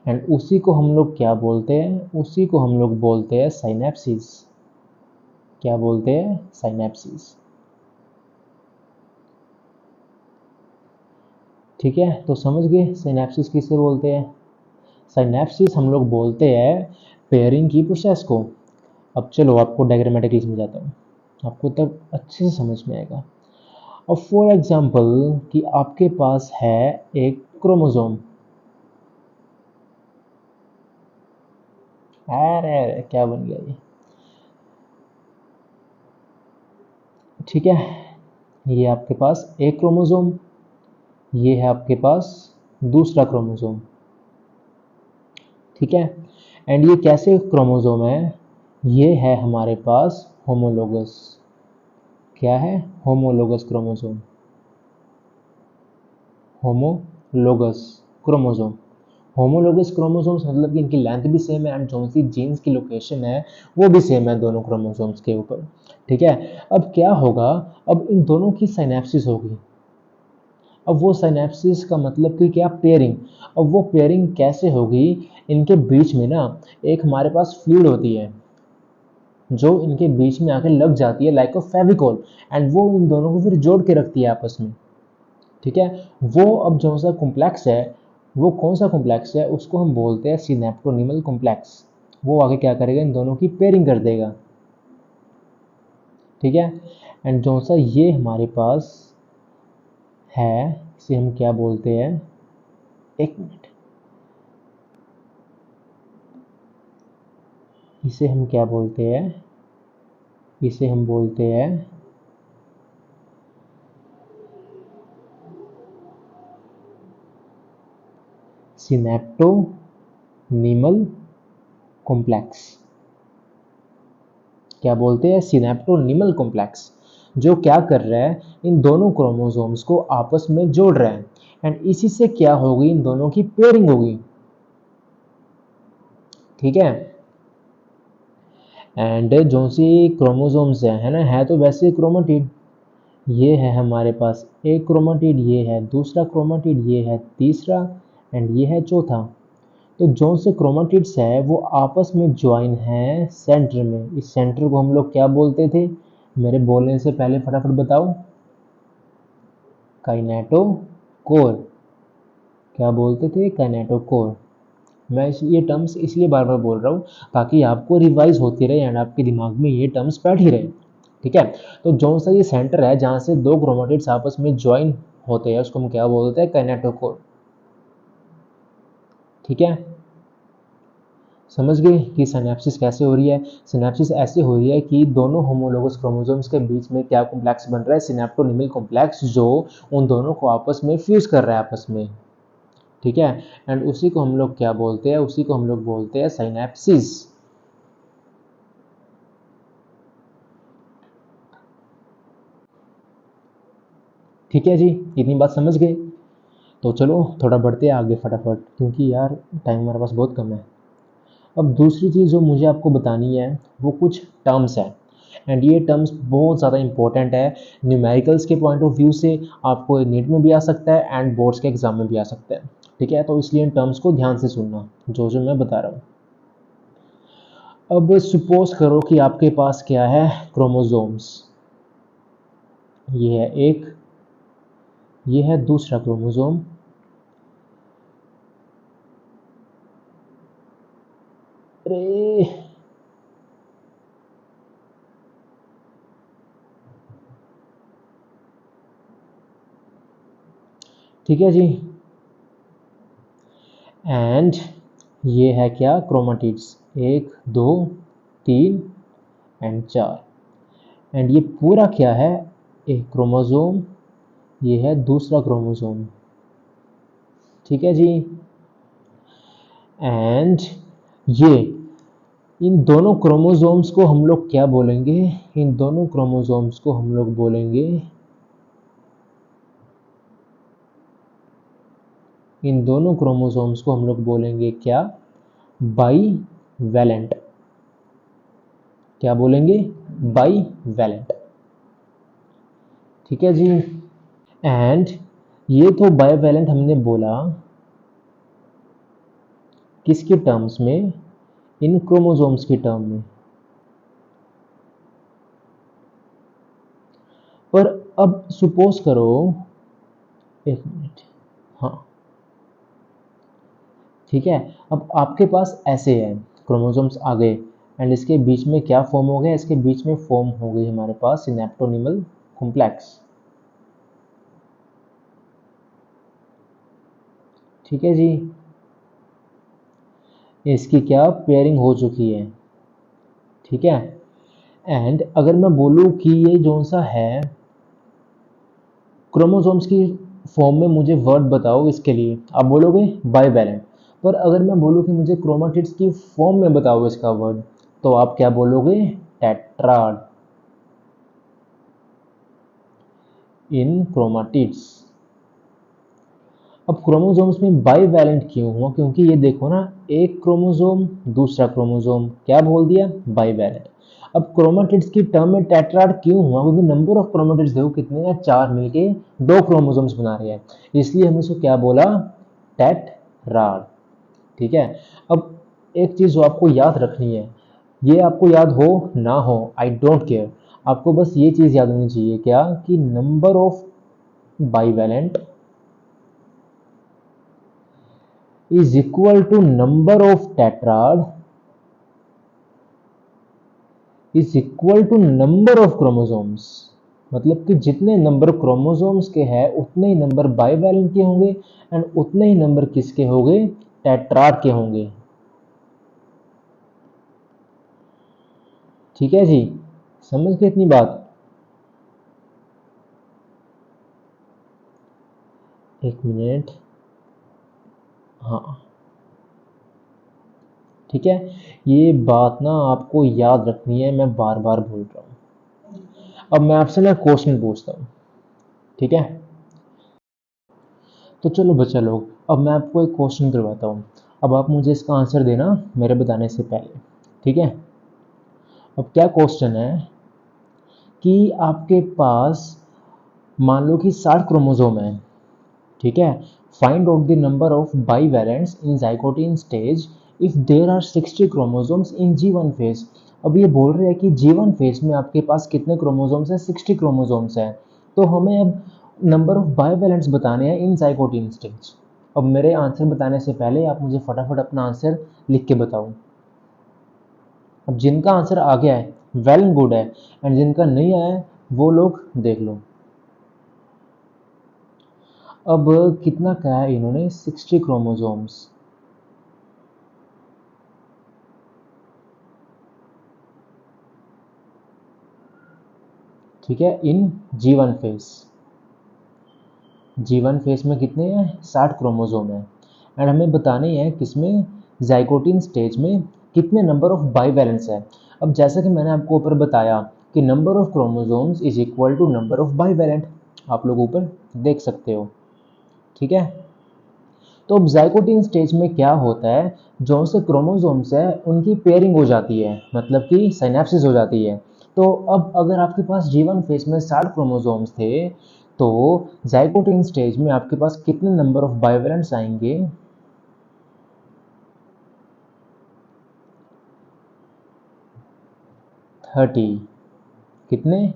And उसी को हम लोग क्या बोलते हैं? उसी को हम लोग बोलते हैं साइनेप्सिस। क्या बोलते हैं? साइनेप्सिस। ठीक है, तो समझ गए साइनेप्सिस किसे बोलते हैं? साइनेप्सिस हम लोग बोलते हैं पेयरिंग की प्रोसेस को। अब चलो आपको डायग्रामेटिकली समझाता हूँ, आपको तब अच्छे से समझ में आएगा। अब फॉर एग्जांपल कि आपके पास है एक क्रोमोसोम। अरे अरे क्या बन गया ये? ठीक है, ये आपके पास एक क्रोमोसोम, ये है आपके पास दूसरा क्रोमोसोम। ठीक है, एंड ये कैसे क्रोमोसोम है? ये है हमारे पास होमोलोगस। क्या है? Homologous chromosome. Homologous chromosome. Homologous chromosomes मतलब कि इनकी लेंथ भी सेम है एंड जो सी जीन्स की लोकेशन है वो भी सेम है दोनों क्रोमोसोम्स के ऊपर। ठीक है, अब क्या होगा? अब इन दोनों की साइनेप्सिस होगी। अब वो साइनेप्सिस का मतलब कि क्या? पेयरिंग। अब वो पेयरिंग कैसे होगी? इनके बीच में ना एक हमारे पास फ्लूइड होती है जो इनके बीच में आके लग जाती है लाइक अ फेविकोल, एंड वो इन दोनों को फिर जोड़ के रखती है आपस में। ठीक है, वो अब जो सा कॉम्प्लेक्स है, वो कौन सा कॉम्प्लेक्स है? उसको हम बोलते हैं सिनेप्टोनिमल कॉम्प्लेक्स। वो आगे क्या करेगा? इन दोनों की पेयरिंग कर देगा। ठीक है, एंड जो सा ये हमारे पास है इसे हम क्या बोलते हैं? एक मिनट, इसे हम क्या बोलते हैं? इसे हम बोलते हैं सिनेप्टोनीमल कॉम्प्लेक्स। क्या बोलते हैं? सिनेप्टोनीमल कॉम्प्लेक्स, जो क्या कर रहा है, इन दोनों क्रोमोसोम्स को आपस में जोड़ रहा है, एंड इसी से क्या होगी, इन दोनों की पेयरिंग होगी। ठीक है, एंड जो सी क्रोमोसोम्स है ना, है तो वैसे क्रोमेटिड। ये है हमारे पास एक क्रोमेटिड, ये है दूसरा क्रोमेटिड, ये है तीसरा, एंड ये है चौथा। तो जो से क्रोमेटिड्स है वो आपस में ज्वाइन है सेंटर में। इस सेंटर को हम लोग क्या बोलते थे? मेरे बोलने से पहले फटाफट बताओ। काइनेटोकोर। क्या बोलते थे? काइनेटोकोर। मैं ये टर्म्स इसलिए बार बार बोल रहा हूँ ताकि आपको रिवाइज होती रहे एंड आपके दिमाग में ये टर्म्स बैठ ही रहे। ठीक है, तो जो सा ये सेंटर है जहाँ से दो क्रोमेटिड्स आपस में ज्वाइन होते हैं उसको हम क्या बोलते हैं? काइनेटोकोर। ठीक है, समझ गए कि सिनेप्सिस कैसे हो रही है? सिनेप्सिस ऐसे हो रही है कि दोनों होमोलोगस क्रोमोसोम्स के बीच में क्या कॉम्प्लेक्स बन रहा है? सिनेप्टोनीमल कॉम्प्लेक्स, जो उन दोनों को आपस में फ्यूज कर रहा है आपस में। ठीक है, एंड उसी को हम लोग क्या बोलते हैं? उसी को हम लोग बोलते हैं सिनेप्सिस। ठीक है जी, इतनी बात समझ गए? तो चलो थोड़ा बढ़ते हैं आगे फटाफट, क्योंकि यार टाइम हमारे पास बहुत कम है। अब दूसरी चीज़ जो मुझे आपको बतानी है वो कुछ टर्म्स है, एंड ये टर्म्स बहुत ज़्यादा इंपॉर्टेंट है। न्यूमेरिकल्स के पॉइंट ऑफ व्यू से आपको नीट में भी आ सकता है एंड बोर्ड्स के एग्जाम में भी आ सकता है। ठीक है, तो इसलिए इन टर्म्स को ध्यान से सुनना जो जो मैं बता रहा हूँ। अब सपोज करो कि आपके पास क्या है? क्रोमोसोम्स। ये है एक, ये है दूसरा क्रोमोसोम, अरे ठीक है जी, एंड ये है क्या? क्रोमेटिड्स, एक दो तीन एंड चार, एंड ये पूरा क्या है? एक क्रोमोसोम, ये है दूसरा क्रोमोसोम। ठीक है जी, एंड ये इन दोनों क्रोमोसोम्स को हम लोग क्या बोलेंगे? इन दोनों क्रोमोसोम्स को हम लोग बोलेंगे, इन दोनों क्रोमोसोम्स को हम लोग बोलेंगे क्या? Bivalent. क्या बोलेंगे? Bivalent. ठीक है जी, एंड ये तो बाईवैलेंट हमने बोला किसके टर्म्स में? इन क्रोमोसोम्स के टर्म में। पर अब सपोज करो, एक मिनट, हाँ ठीक है, अब आपके पास ऐसे है क्रोमोसोम्स आ गए एंड इसके बीच में क्या फॉर्म हो गया? इसके बीच में फॉर्म हो गई हमारे पास सिनेप्टोनीमल कॉम्प्लेक्स। ठीक है जी, इसकी क्या पेयरिंग हो चुकी है। ठीक है, एंड अगर मैं बोलूँ कि ये जो सा है क्रोमोसोम्स की फॉर्म में मुझे वर्ड बताओ इसके लिए, आप बोलोगे बाईवैलेंट। पर अगर मैं बोलूँ कि मुझे क्रोमेटिड्स की फॉर्म में बताओ इसका वर्ड, तो आप क्या बोलोगे? टेट्राड। इन क्रोमेटिड्स। अब क्रोमोसोम्स में बाईवैलेंट क्यों हुआ? क्योंकि ये देखो ना, एक क्रोमोसोम दूसरा क्रोमोसोम, क्या बोल दिया? बाईवैलेंट। अब क्रोमेटिड्स की टर्म में टेट्राड क्यों हुआ? क्योंकि नंबर ऑफ क्रोमेटिड्स देखो कितने हैं, चार मिलके दो क्रोमोसोम्स बना रहे हैं, इसलिए हमने इसको क्या बोला? टेट्राड। ठीक है, अब एक चीज जो आपको याद रखनी है, ये आपको याद हो ना हो आई डोंट केयर, आपको बस ये चीज याद होनी चाहिए क्या? कि number of bivalent is equal to number of tetrad is equal to number of chromosomes। मतलब कि जितने नंबर क्रोमोसोम्स के हैं उतने ही नंबर बाईवैलेंट के होंगे एंड उतने ही नंबर किसके होंगे? टेट्राड के होंगे। ठीक है जी, समझ गए इतनी बात? एक मिनट, हाँ ठीक है, ये बात ना आपको याद रखनी है, मैं बार बार बोल रहा हूँ। अब मैं आपसे ना क्वेश्चन पूछता हूँ, ठीक है? तो चलो बच्चा लोग, अब मैं आपको एक क्वेश्चन करवाता हूँ। अब आप मुझे इसका आंसर देना मेरे बताने से पहले, ठीक है? अब क्या क्वेश्चन है कि आपके पास मान लो कि 60 क्रोमोसोम है, ठीक है? Find out the number of bivalents in zygote stage if there are 60 chromosomes in G1 phase. अब ये बोल रहे हैं कि G1 फेज में आपके पास कितने क्रोमोसोम्स हैं? 60 क्रोमोसोम्स हैं। तो हमें अब नंबर ऑफ बाइवेलेंट्स बताने हैं इन ज़ाइगोट स्टेज। अब मेरे आंसर बताने से पहले आप मुझे फटाफट अपना आंसर लिख के बताओ। अब जिनका आंसर आ गया है वेल एंड गुड है, एंड जिनका नहीं आया है वो लोग देख लो। अब कितना कहा है इन्होंने? 60 क्रोमोसोम्स, ठीक है, इन G1 फेज। G1 फेज में कितने हैं? 60 क्रोमोसोम है, एंड हमें बताने हैं किसमें? ज़ाइगोटिन स्टेज में कितने नंबर ऑफ बाइवेलेंट्स है। अब जैसा कि मैंने आपको ऊपर बताया कि number of chromosomes is equal to number of bivalent, आप लोग ऊपर देख सकते हो, ठीक है? तो अब ज़ाइगोटिन स्टेज में क्या होता है, जो से क्रोमोसोम्स है उनकी पेयरिंग हो जाती है, मतलब कि साइनेप्सिस हो जाती है। तो अब अगर आपके पास G1 फेज में 60 क्रोमोसोम्स थे, तो ज़ाइगोटिन स्टेज में आपके पास कितने नंबर ऑफ बाइवेलेंट्स आएंगे? 30। कितने?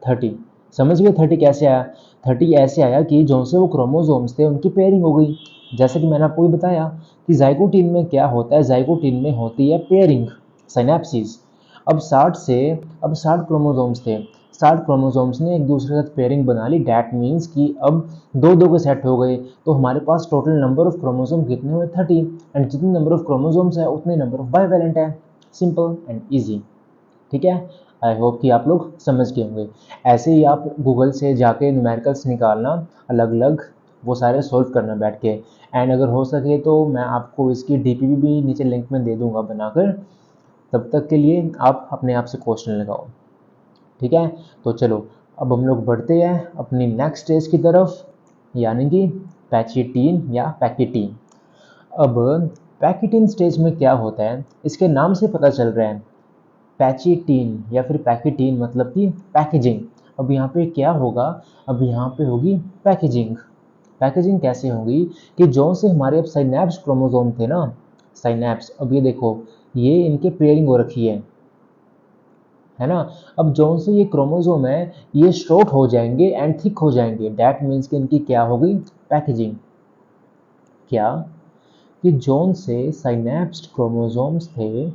30। समझ गए 30 कैसे आया? 30 ऐसे आया कि जो से वो क्रोमोसोम्स थे उनकी पेयरिंग हो गई। जैसे कि मैंने आपको भी बताया कि ज़ाइगोटिन में क्या होता है, ज़ाइगोटिन में होती है पेयरिंग, साइनेप्सिस। अब 60 से, अब 60 क्रोमोसोम्स थे, 60 क्रोमोसोम्स ने एक दूसरे के साथ पेयरिंग बना ली, डैट मीन्स कि अब दो दो के सेट हो गए। तो हमारे पास टोटल नंबर ऑफ क्रोमोसोम कितने हुए? 30, एंड जितने नंबर ऑफ क्रोमोसोम्स है उतने नंबर ऑफ बाइवेलेंट है। सिंपल एंड ईजी, ठीक है? आई होप कि आप लोग समझ गए होंगे। ऐसे ही आप गूगल से जाके न्यूमेरिकल्स निकालना, अलग अलग वो सारे सॉल्व करना बैठ के, एंड अगर हो सके तो मैं आपको इसकी डीपीपी भी नीचे लिंक में दे दूंगा बनाकर। तब तक के लिए आप अपने आप से क्वेश्चन लगाओ, ठीक है? तो चलो अब हम लोग बढ़ते हैं अपनी नेक्स्ट स्टेज की तरफ, यानी कि पैचिटीन या पैकेटीन। अब पैकेटीन स्टेज में क्या होता है, इसके नाम से पता चल रहा है, पैचिटीन या फिर पैकेटीन मतलब कि पैकेजिंग। अब यहाँ पे क्या होगा? अब यहाँ पे होगी पैकेजिंग। पैकेजिंग कैसे होगी कि जो से हमारे अब साइनेप्स क्रोमोसोम थे ना, साइनेप्स, अब ये देखो ये इनके पेयरिंग हो रखी है ना? अब जो से ये क्रोमोसोम है ये शॉर्ट हो जाएंगे एंड थिक हो जाएंगे, डैट मीन्स कि इनकी क्या होगी? पैकेजिंग। क्या? कि जोन से साइनेप्स्ड क्रोमोसोम्स थे,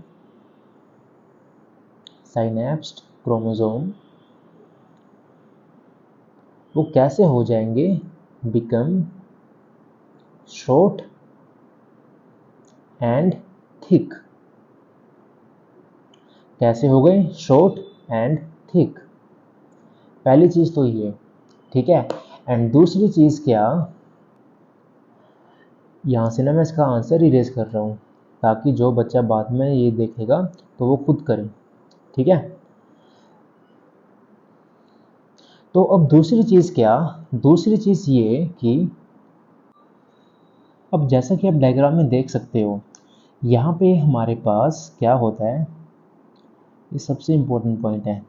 साइनेप्स्ड क्रोमोसोम वो कैसे हो जाएंगे? Become short and thick. कैसे हो गए? Short and thick. पहली चीज तो ये, ठीक है? एंड दूसरी चीज क्या, यहां से ना मैं इसका आंसर इरेज कर रहा हूं ताकि जो बच्चा बाद में ये देखेगा तो वो खुद करे, ठीक है? तो अब दूसरी चीज क्या, दूसरी चीज ये कि अब जैसा कि आप डायग्राम में देख सकते हो, यहाँ पे हमारे पास क्या होता है, ये सबसे इंपॉर्टेंट पॉइंट है।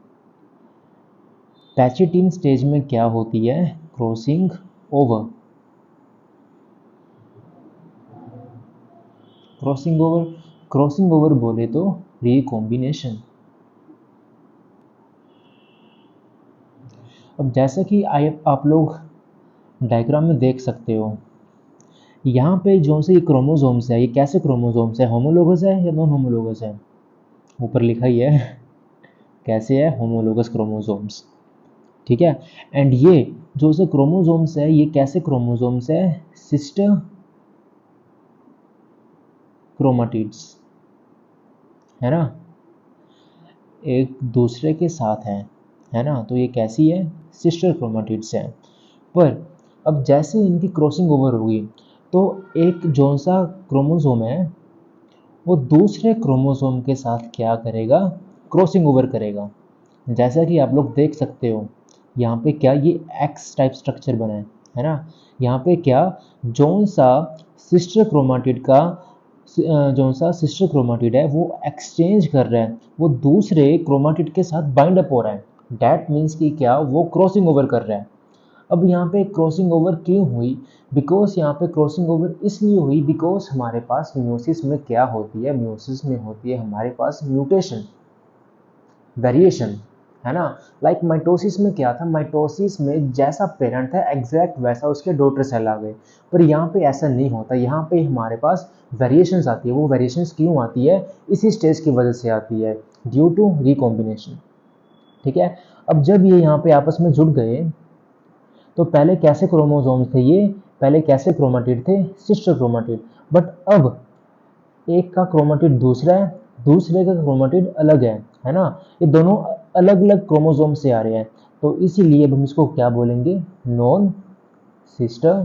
पैचिटीन स्टेज में क्या होती है? Crossing over. Crossing over, crossing over बोले तो रिकॉम्बिनेशन। अब जैसा कि आप लोग डायग्राम में देख सकते हो, यहाँ पे जो से ये क्रोमोसोम्स है, ये कैसे क्रोमोसोम्स है? होमोलोगस है या नॉन होमोलोगस है? ऊपर लिखा ही है कैसे है? होमोलोगस क्रोमोसोम्स, ठीक है? एंड ये जो से क्रोमोसोम्स है ये कैसे क्रोमोसोम्स है? सिस्टर क्रोमाटिड्स, है ना? एक दूसरे के साथ हैं, है ना, तो ये कैसी है, सिस्टर क्रोमेटिड्स हैं। पर अब जैसे इनकी क्रॉसिंग ओवर होगी तो एक जौन सा क्रोमोसोम है वो दूसरे क्रोमोसोम के साथ क्या करेगा, क्रॉसिंग ओवर करेगा। जैसा कि आप लोग देख सकते हो यहाँ पे क्या ये एक्स टाइप स्ट्रक्चर बना है ना। यहाँ पे क्या जौन सा सिस्टर क्रोमाटिड का जौन सा सिस्टर क्रोमाटिड है वो एक्सचेंज कर रहा है, वो दूसरे क्रोमाटिड के साथ बाइंड अप हो रहा है। डैट मीन्स कि क्या, वो क्रॉसिंग ओवर कर रहा है। अब यहाँ पे क्रॉसिंग ओवर क्यों हुई, बिकॉज यहाँ पे क्रॉसिंग ओवर इसलिए हुई बिकॉज हमारे पास म्यूसिस में क्या होती है, म्यूसिस में होती है हमारे पास म्यूटेशन, वेरिएशन, है ना। लाइक माइटोसिस में क्या था, माइटोसिस में जैसा पेरेंट था एग्जैक्ट वैसा उसके डॉटर सेल आ गए। पर यहाँ पे ऐसा नहीं होता, यहाँ पे हमारे पास वेरिएशंस आती है। वो वेरिएशंस क्यों आती है, इसी स्टेज की वजह से आती है, ड्यू टू रिकॉम्बिनेशन। ठीक है, अब जब ये यहाँ पे आपस में जुड़ गए तो पहले कैसे क्रोमोसोम्स थे, ये पहले कैसे क्रोमाटिड थे, सिस्टर क्रोमाटिड। बट अब एक का क्रोमाटिड दूसरा है, दूसरे का क्रोमाटिड अलग है ना। ये दोनों अलग अलग क्रोमोसोम से आ रहे हैं, तो इसीलिए अब हम इसको क्या बोलेंगे, नॉन सिस्टर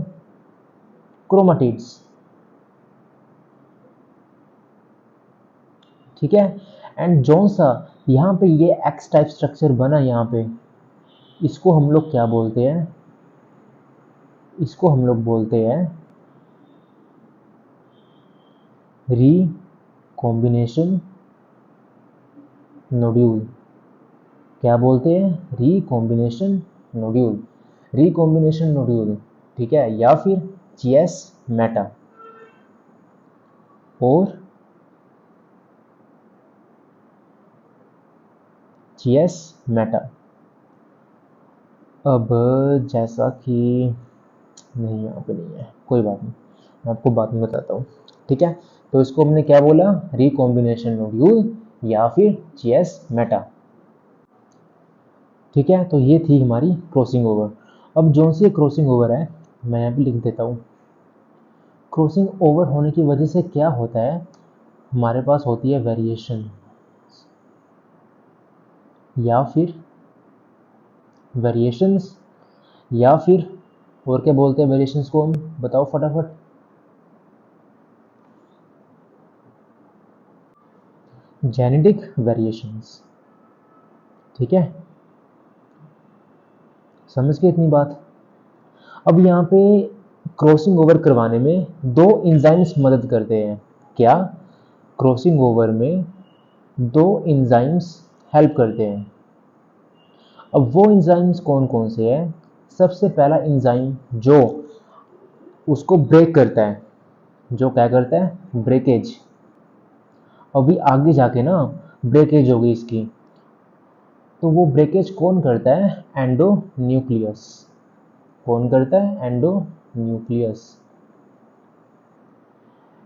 क्रोमाटिड्स। ठीक है, एंड जौन सा यहाँ पे ये एक्स टाइप स्ट्रक्चर बना यहाँ पे, इसको हम लोग क्या बोलते हैं, इसको हम लोग बोलते हैं रिकॉम्बिनेशन नोड्यूल। क्या बोलते हैं, रिकॉम्बिनेशन नोड्यूल, रिकॉम्बिनेशन नोड्यूल। ठीक है, या फिर चीएस मेटा और चीएस मेटा। अब जैसा कि नहीं, यहाँ पे नहीं है, कोई बात नहीं, मैं आपको बाद में बताता हूँ। ठीक है, तो इसको हमने क्या बोला, रिकॉम्बिनेशन नोड्यूल या फिर चीएस मेटा। ठीक है, तो ये थी हमारी क्रॉसिंग ओवर। अब जो सी क्रॉसिंग ओवर है मैं यहाँ पे लिख देता हूँ। क्रॉसिंग ओवर होने की वजह से क्या होता है, हमारे पास होती है वेरिएशन या फिर वेरिएशंस, या फिर और क्या बोलते हैं वेरिएशंस को हम, बताओ फटाफट। Genetic variations. ठीक है, समझ गए इतनी बात। अब यहाँ पे क्रॉसिंग ओवर करवाने में दो एंजाइम्स मदद करते हैं। क्या, क्रॉसिंग ओवर में दो एंजाइम्स हेल्प करते हैं। अब वो एंजाइम्स कौन कौन से हैं, सबसे पहला एंजाइम जो उसको ब्रेक करता है, जो क्या करता है, ब्रेकेज। अभी आगे जाके ना ब्रेकेज होगी इसकी, तो वो ब्रेकेज कौन करता है, एंडो न्यूक्लियस। कौन करता है, एंडो न्यूक्लियस।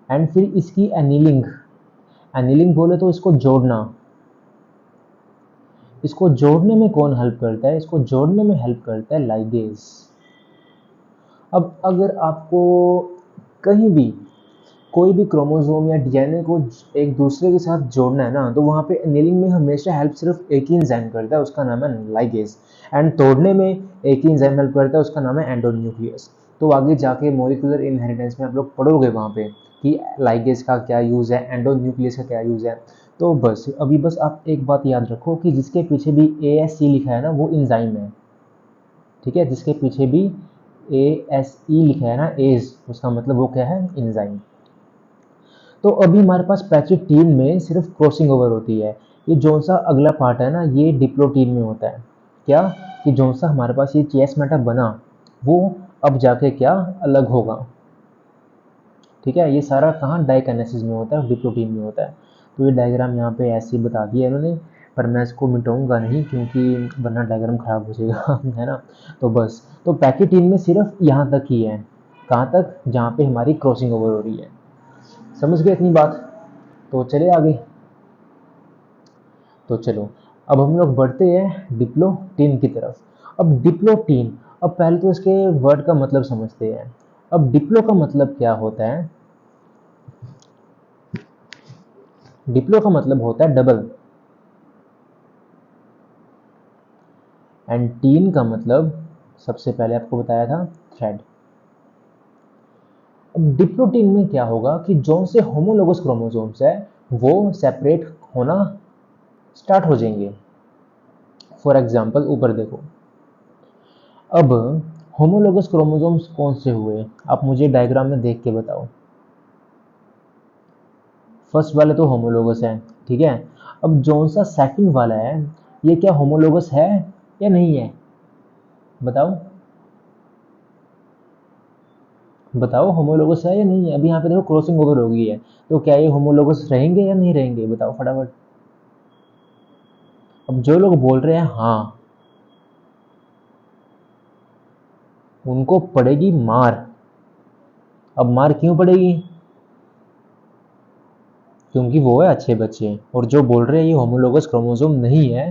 एंड फिर इसकी एनीलिंग, एनीलिंग बोले तो इसको जोड़ना, इसको जोड़ने में कौन हेल्प करता है, इसको जोड़ने में हेल्प करता है लाइगेज। अब अगर आपको कहीं भी कोई भी क्रोमोसोम या डीएनए को एक दूसरे के साथ जोड़ना है ना, तो वहाँ पे एनीलिंग में हमेशा हेल्प सिर्फ एक ही एंजाइम करता है, उसका नाम है लाइगेज। एंड तोड़ने में एक ही एंजाइम हेल्प करता है, उसका नाम है एंडोन्यूक्लियस। तो आगे जाके मॉलिक्यूलर इनहेरिटेंस में आप लोग पढ़ोगे वहाँ पे कि लाइगेज का क्या यूज़ है, एंडोन्यूक्लियस का क्या यूज़ है। तो बस अभी बस आप एक बात याद रखो कि जिसके पीछे भी ASC लिखा है ना वो एंजाइम है। ठीक है, जिसके पीछे भी ASE लिखा है ना, एज, उसका मतलब वो क्या है, एंजाइम। तो अभी हमारे पास पैचिटीन में सिर्फ क्रॉसिंग ओवर होती है। ये जो सा अगला पार्ट है ना ये डिप्लोटीन में होता है। क्या, कि जो सा हमारे पास ये चेस मेटा बना वो अब जाके क्या अलग होगा। ठीक है, ये सारा कहाँ डाइकाइनेसिस में होता है, डिप्लोटीन में होता है। तो ये डायग्राम यहाँ पे ऐसे ही बता दिया इन्होंने, पर मैं इसको मिटाऊंगा नहीं क्योंकि वरना डायग्राम खराब हो जाएगा है ना। तो बस, तो पैकेटीन में सिर्फ यहाँ तक ही है, कहाँ तक, जहाँ पे हमारी क्रॉसिंग ओवर हो रही है। समझ गए इतनी बात, तो चले आगे। तो चलो अब हम लोग बढ़ते हैं डिप्लोटीन की तरफ। अब डिप्लोटीन, अब पहले तो इसके वर्ड का मतलब समझते हैं। अब डिप्लो का मतलब क्या होता है, डिप्लो का मतलब होता है डबल। एंड टीन का मतलब सबसे पहले आपको बताया था थ्रेड। अब डिप्लोटीन में क्या होगा कि जो से होमोलोगस क्रोमोसोम्स है वो सेपरेट होना स्टार्ट हो जाएंगे। फॉर एग्जाम्पल ऊपर देखो, अब होमोलोगस क्रोमोसोम्स कौन से हुए आप मुझे डायग्राम में देख के बताओ। फर्स्ट वाले तो होमोलोगस है, ठीक है। अब जो सा सेकंड वाला है ये क्या होमोलोगस है या नहीं है, बताओ बताओ, होमोलोगस है या नहीं है। अभी यहाँ पे देखो क्रॉसिंग ओवर हो गई है, तो क्या ये होमोलोगस रहेंगे या नहीं रहेंगे, बताओ फटाफट। अब जो लोग बोल रहे हैं हाँ, उनको पड़ेगी मार। अब मार क्यों पड़ेगी, क्योंकि वो है अच्छे बच्चे। और जो बोल रहे हैं ये होमोलोगस क्रोमोसोम नहीं है,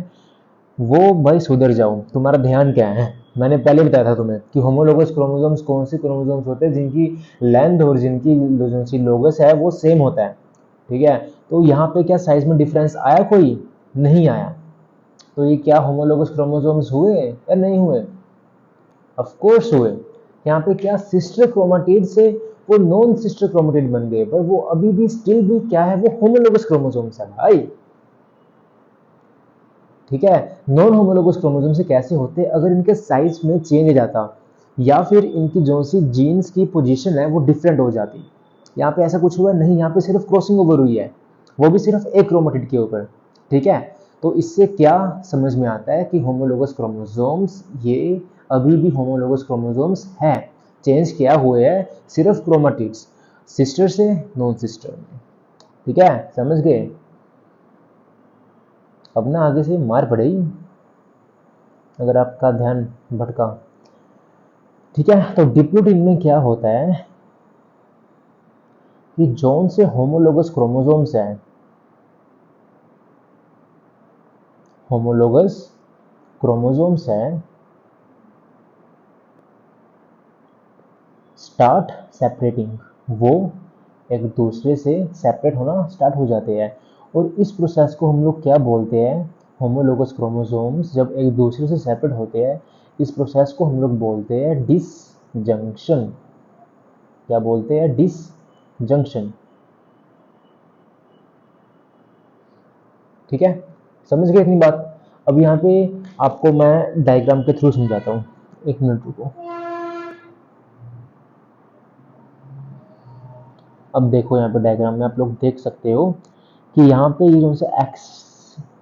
वो भाई सुधर जाओ, तुम्हारा ध्यान क्या है। मैंने पहले बताया था तुम्हें कि होमोलोगस क्रोमोसोम्स कौन से क्रोमोसोम्स होते हैं जिनकी लेंथ और जिनकी जो सी लोगस है वो सेम होता है, ठीक है। तो यहाँ पे क्या साइज में डिफरेंस आया, कोई नहीं आया। तो ये क्या होमोलोगस क्रोमोसोम्स हुए या नहीं हुए, ऑफ कोर्स हुए। यहाँ पे क्या सिस्टर क्रोमाटिड से वो नॉन सिस्टर क्रोमाटिड बन गए, पर वो अभी भी स्टिल भी क्या है, वो होमोलोगस क्रोमोसोम्स है भाई, ठीक है। नॉन होमोलोगस क्रोमोसोम से कैसे होते, अगर इनके साइज में चेंज हो जाता या फिर इनकी जो सी जीन्स की पोजीशन है वो डिफरेंट हो जाती। यहाँ पे ऐसा कुछ हुआ नहीं, यहाँ पे सिर्फ क्रॉसिंग ओवर हुई है, वो भी सिर्फ एक क्रोमेटिड के ऊपर, ठीक है। तो इससे क्या समझ में आता है कि होमोलोगस क्रोमोसोम्स ये अभी भी होमोलोगस क्रोमोसोम्स हैं, चेंज किया हुए है सिर्फ क्रोमेटिड्स, सिस्टर से नॉन सिस्टर में, ठीक है, समझ गए। अब ना आगे से मार पड़ेगी अगर आपका ध्यान भटका, ठीक है। तो डिप्लोटीन में क्या होता है कि जौन से होमोलोगस क्रोमोसोम्स हैं, होमोलोगस क्रोमोसोम्स हैं, स्टार्ट सेपरेटिंग, वो एक दूसरे से सेपरेट होना स्टार्ट हो जाते हैं। और इस प्रोसेस को हम लोग क्या बोलते हैं, होमोलोगस क्रोमोसोम्स जब एक दूसरे से सेपरेट होते हैं इस प्रोसेस को हम लोग बोलते हैं डिसजंक्शन। क्या बोलते हैं, डिसजंक्शन, ठीक है, समझ गए इतनी बात। अब यहाँ पे आपको मैं डायग्राम के थ्रू समझाता हूँ, एक मिनट रुको। अब देखो यहाँ पे डायग्राम में आप लोग देख सकते हो कि यहाँ पे ये जो से एक्स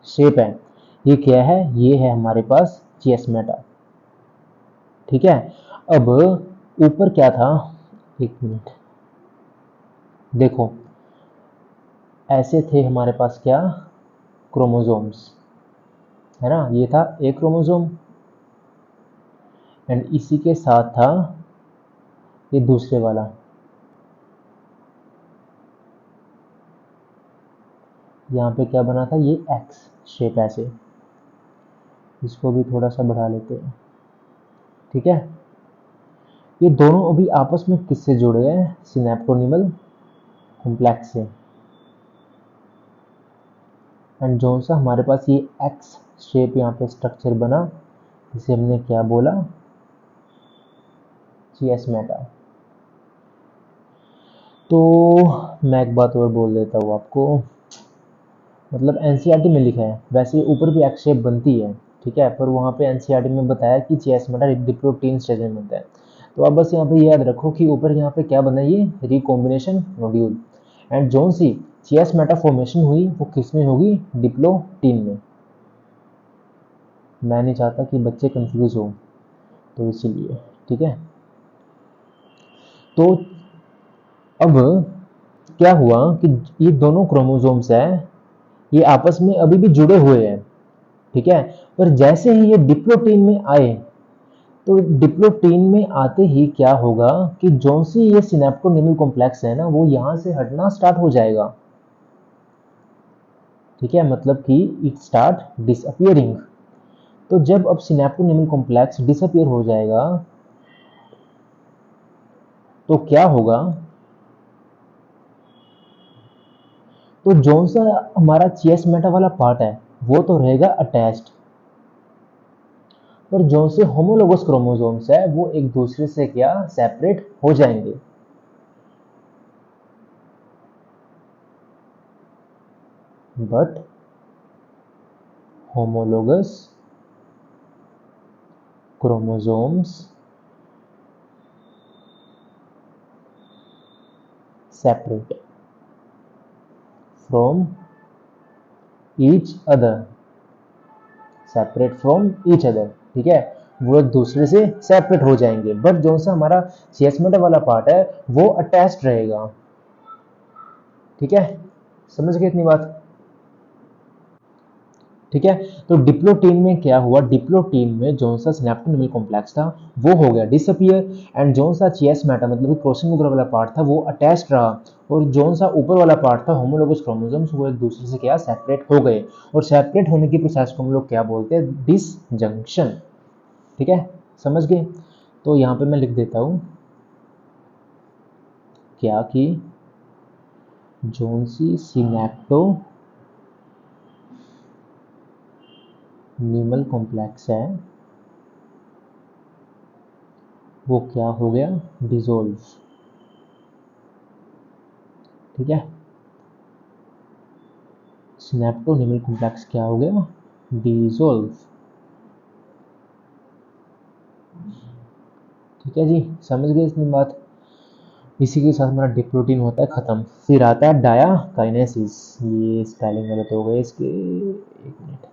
शेप है ये क्या है, ये है हमारे पास चियास्मेटा, ठीक है। अब ऊपर क्या था, एक मिनट देखो, ऐसे थे हमारे पास क्या, क्रोमोसोम्स, है ना, ये था एक क्रोमोसोम एंड इसी के साथ था ये दूसरे वाला, यहाँ पे क्या बना था, ये एक्स शेप ऐसे, इसको भी थोड़ा सा बढ़ा लेते हैं, ठीक है। ये दोनों अभी आपस में किससे जुड़े हैं, सिनेप्टोनिमल कॉम्प्लेक्स से। एंड जो सा हमारे पास ये एक्स शेप यहाँ पे स्ट्रक्चर बना इसे हमने क्या बोला, चियास्मेटा। तो मैं एक बात और बोल देता हूँ आपको, मतलब एनसीईआरटी में लिखा है, वैसे ऊपर भी एक्स शेप बनती है, ठीक है, पर वहाँ पे एनसीईआरटी में बताया कि चियास्मेटा डिप्लोटीन स्टेज में बनता है। तो अब बस यहाँ पे याद रखो कि ऊपर यहाँ पे क्या बना, ये रिकॉम्बिनेशन नोड्यूल। एंड जोन सी चियास्मेटा फॉर्मेशन हुई वो किस में होगी, डिप्लोटीन में। मैं नहीं चाहता कि बच्चे कंफ्यूज हो, तो इसीलिए, ठीक है। तो अब क्या हुआ कि ये दोनों क्रोमोसोम्स है ये आपस में अभी भी जुड़े हुए हैं, ठीक है। पर जैसे ही ये डिप्लोटीन में आए तो डिप्लोटीन में आते ही क्या होगा कि जो सी ये सिनेप्टोनिमल कॉम्प्लेक्स है ना वो यहाँ से हटना स्टार्ट हो जाएगा, ठीक है, मतलब कि इट स्टार्ट डिसअपियरिंग। तो जब अब सिनेप्टोनिमल कॉम्प्लेक्स डिसअपियर हो जाएगा तो क्या होगा, तो जो सा हमारा चियास्मेटा वाला पार्ट है वो तो रहेगा अटैच्ड, पर जो से होमोलोगस क्रोमोसोम्स है वो एक दूसरे से क्या सेपरेट हो जाएंगे। But homologous chromosomes separate from each other, separate from each other, ठीक है, वो एक दूसरे से सेपरेट हो जाएंगे, बट जो सा हमारा सीएसमेटा वाला पार्ट है वो अटैच्ड रहेगा। ठीक है, समझ गए इतनी बात? ठीक है, तो डिप्लोटीन में क्या हुआ, डिप्लोटीन में जो सा सिनेप्टोनिमल कॉम्प्लेक्स था वो हो गया डिसअपियर, एंड जो सा चियास्मेटा मतलब क्रॉसिंग ओवर वाला पार्ट था वो अटैच्ड रहा, और जो सा ऊपर वाला पार्ट था होमोलोगस क्रोमोसोम्स वो एक दूसरे से क्या सेपरेट हो गए, और सेपरेट होने की प्रोसेस को हम लोग क्या बोलते हैं, डिसजंक्शन। ठीक है, समझ गए? तो यहाँ पे मैं लिख देता हूँ क्या कि जोन सी निमल कॉम्प्लेक्स है वो क्या हो गया, डिसॉल्व। ठीक है, सिनेप्टोनिमल कॉम्प्लेक्स क्या हो गया, डिसॉल्व। ठीक है जी, समझ गए इतनी बात? इसी के साथ हमारा डिप्रोटीन होता है खत्म। फिर आता है डायाकाइनेसिस, ये स्पेलिंग गलत हो गए इसके, एक मिनट,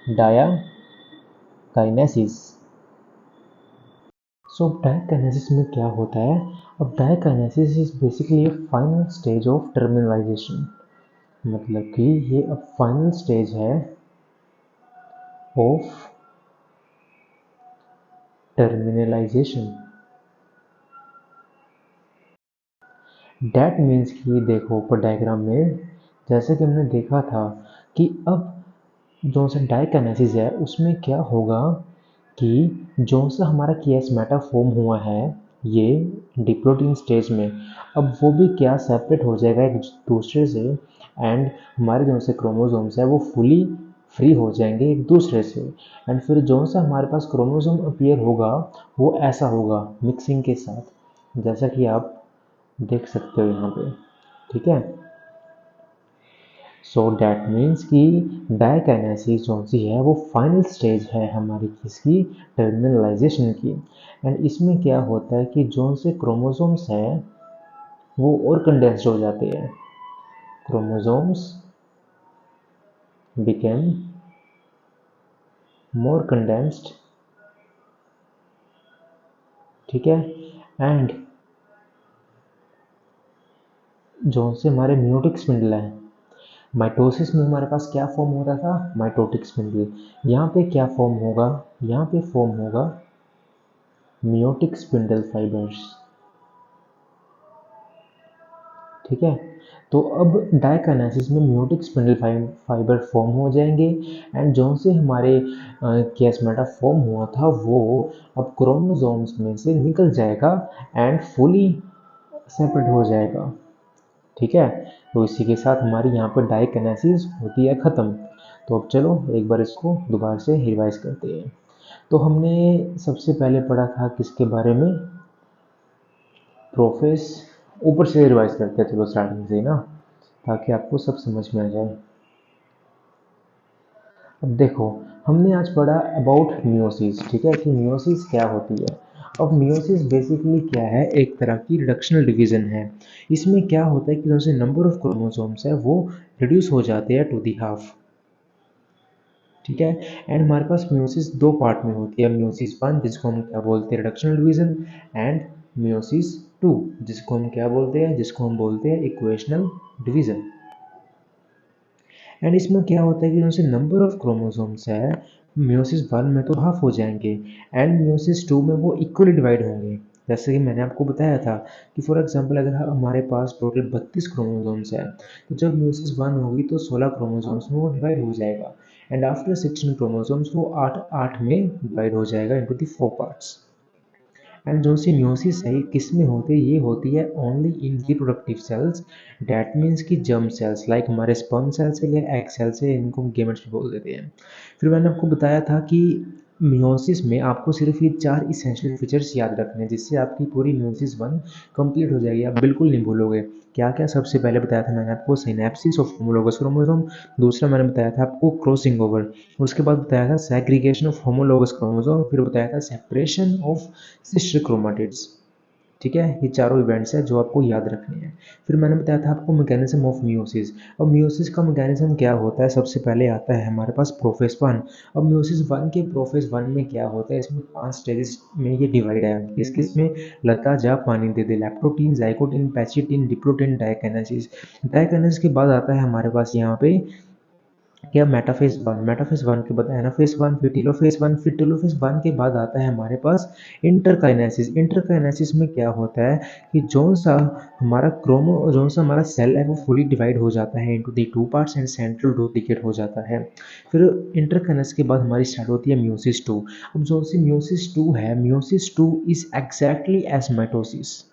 डायाकाइनेसिस। सो डायकाइनेसिस में क्या होता है, अब diakinesis is basically A final stage of terminalisation, मतलब कि ये अब फाइनल स्टेज है ऑफ टर्मिनलाइजेशन। डैट मीन्स कि देखो ऊपर डायग्राम में जैसे कि हमने देखा था कि अब जो सा डायकाइनेसिस है उसमें क्या होगा कि जो सा हमारा कियास्मेटा फॉर्म हुआ है ये डिप्लोटीन स्टेज में, अब वो भी क्या सेपरेट हो जाएगा एक दूसरे से, एंड हमारे जो से क्रोमोसोम्स है वो फुली फ्री हो जाएंगे एक दूसरे से, एंड फिर जो सा हमारे पास क्रोमोसोम अपीयर होगा वो ऐसा होगा मिक्सिंग के साथ, जैसा कि आप देख सकते हो यहाँ पे। ठीक है, सो डैट मीन्स कि डायकाइनेसिस जो सी है वो फाइनल स्टेज है हमारी किसकी, टर्मिनलाइजेशन की, एंड इसमें क्या होता है कि जो से क्रोमोसोम्स है वो और कंडेंस्ड हो जाते हैं, क्रोमोसोम्स बिकेम मोर कंडेंस्ड। ठीक है, एंड जो से हमारे म्यूटिक स्पिंडल है, माइटोसिस में हमारे पास क्या फॉर्म हो रहा था, माइटोटिक स्पिंडल, यहाँ पे क्या फॉर्म होगा, यहाँ पे फॉर्म होगा मियोटिक स्पिंडल फाइबर्स। ठीक है, तो अब डायकाइनेसिस में मियोटिक स्पिंडल फाइबर फॉर्म हो जाएंगे, एंड जो से हमारे कियास्मेटा फॉर्म हुआ था वो अब क्रोमोसोम्स में से निकल जाएगा एंड फुली सेपरेट हो जाएगा। ठीक है, तो इसी के साथ हमारी यहाँ पर डायकाइनेसिस होती है ख़त्म। तो अब चलो एक बार इसको दोबारा से रिवाइज करते हैं। तो हमने सबसे पहले पढ़ा था किसके बारे में, प्रोफेस, ऊपर से रिवाइज करते हैं चलो स्टार्टिंग से ना, ताकि आपको सब समझ में आ जाए। अब देखो हमने आज पढ़ा अबाउट मियोसिस, ठीक है, कि मियोसिस क्या होती है। अब मियोसिस बेसिकली क्या है, एक तरह की रिडक्शनल डिवीजन है। इसमें क्या होता है कि जो से नंबर ऑफ क्रोमोसोम्स है वो रिड्यूस हो जाते हैं टू दी हाफ। ठीक है, एंड हमारे पास मियोसिस दो पार्ट में होती है, मियोसिस वन जिसको हम क्या बोलते हैं reductional division, and meiosis two जिसको हम क्या बोलते हैं, जिसको हम बोलते हैं इक्वेशनल डिवीजन। एंड इसमें क्या होता है कि जैसे नंबर ऑफ क्रोमोसोम्स है मियोसिस वन में तो हाफ हो जाएंगे, एंड मियोसिस टू में वो इक्वली डिवाइड होंगे। जैसे कि मैंने आपको बताया था कि फॉर एग्जांपल अगर हमारे पास टोटल 32 क्रोमोसोम्स है, तो जब मियोसिस वन होगी तो 16 क्रोमोसोम्स में वो डिवाइड हो जाएगा, एंड आफ्टर 16 क्रोमोसोम्स वो 8 में डिवाइड हो जाएगा इनटू द 4 पार्ट्स। एंड जो सी म्यूसिस है किस में होती है, ये होती है only in reproductive cells, that means कि जर्म सेल्स लाइक हमारे स्पर्म सेल्स है या एग सेल्स है, इनको हम गेमेट्स भी बोल देते हैं। फिर मैंने आपको बताया था कि मियोसिस में आपको सिर्फ ये 4 इसेंशियल फीचर्स याद रखने हैं, जिससे आपकी पूरी मियोसिस 1 कंप्लीट हो जाएगी, आप बिल्कुल नहीं भूलोगे। क्या क्या? सबसे पहले बताया था मैंने आपको सिनेप्सिस ऑफ होमोलोगस क्रोमोसोम, दूसरा मैंने बताया था आपको क्रॉसिंग ओवर, उसके बाद बताया था सेग्रीगेशन ऑफ होमोलोगस क्रोमोसोम, फिर बताया था सेपरेशन ऑफ सिस्टर क्रोमाटिड्स। ठीक है, ये चारों इवेंट्स हैं जो आपको याद रखने हैं। फिर मैंने बताया था आपको मैकेनिज्म ऑफ मियोसिस। अब मियोसिस का मैकेनिज्म क्या होता है? सबसे पहले आता है हमारे पास प्रोफेस वन। अब मियोसिस वन के प्रोफेस वन में क्या होता है? इसमें 5 स्टेजेस में ये डिवाइड है। किस किस में? लता जा पानी दे दे, लैप्टोटीन, जाइकोटीन, पैचिटीन, डिप्लोटीन, डाइकाइनेसिस। डाइकाइनेसिस के बाद आता है हमारे पास यहाँ पे क्या? Metaphase one. मेटाफेज वन के बाद एनाफेज वन, फिर टेलोफेज वन, फिर टेलोफेज वन के बाद आता है हमारे पास इंटरकाइनेसिस। इंटरकाइनेसिस में क्या होता है कि जो सा हमारा सेल है वो फुली डिवाइड हो जाता है into the two parts and central duplicate हो जाता है। फिर इंटरकाइनेसिस के बाद हमारी स्टार्ट होती है म्यूसिस टू। अब जो सी म्यूसिस टू है, meiosis two is exactly as mitosis.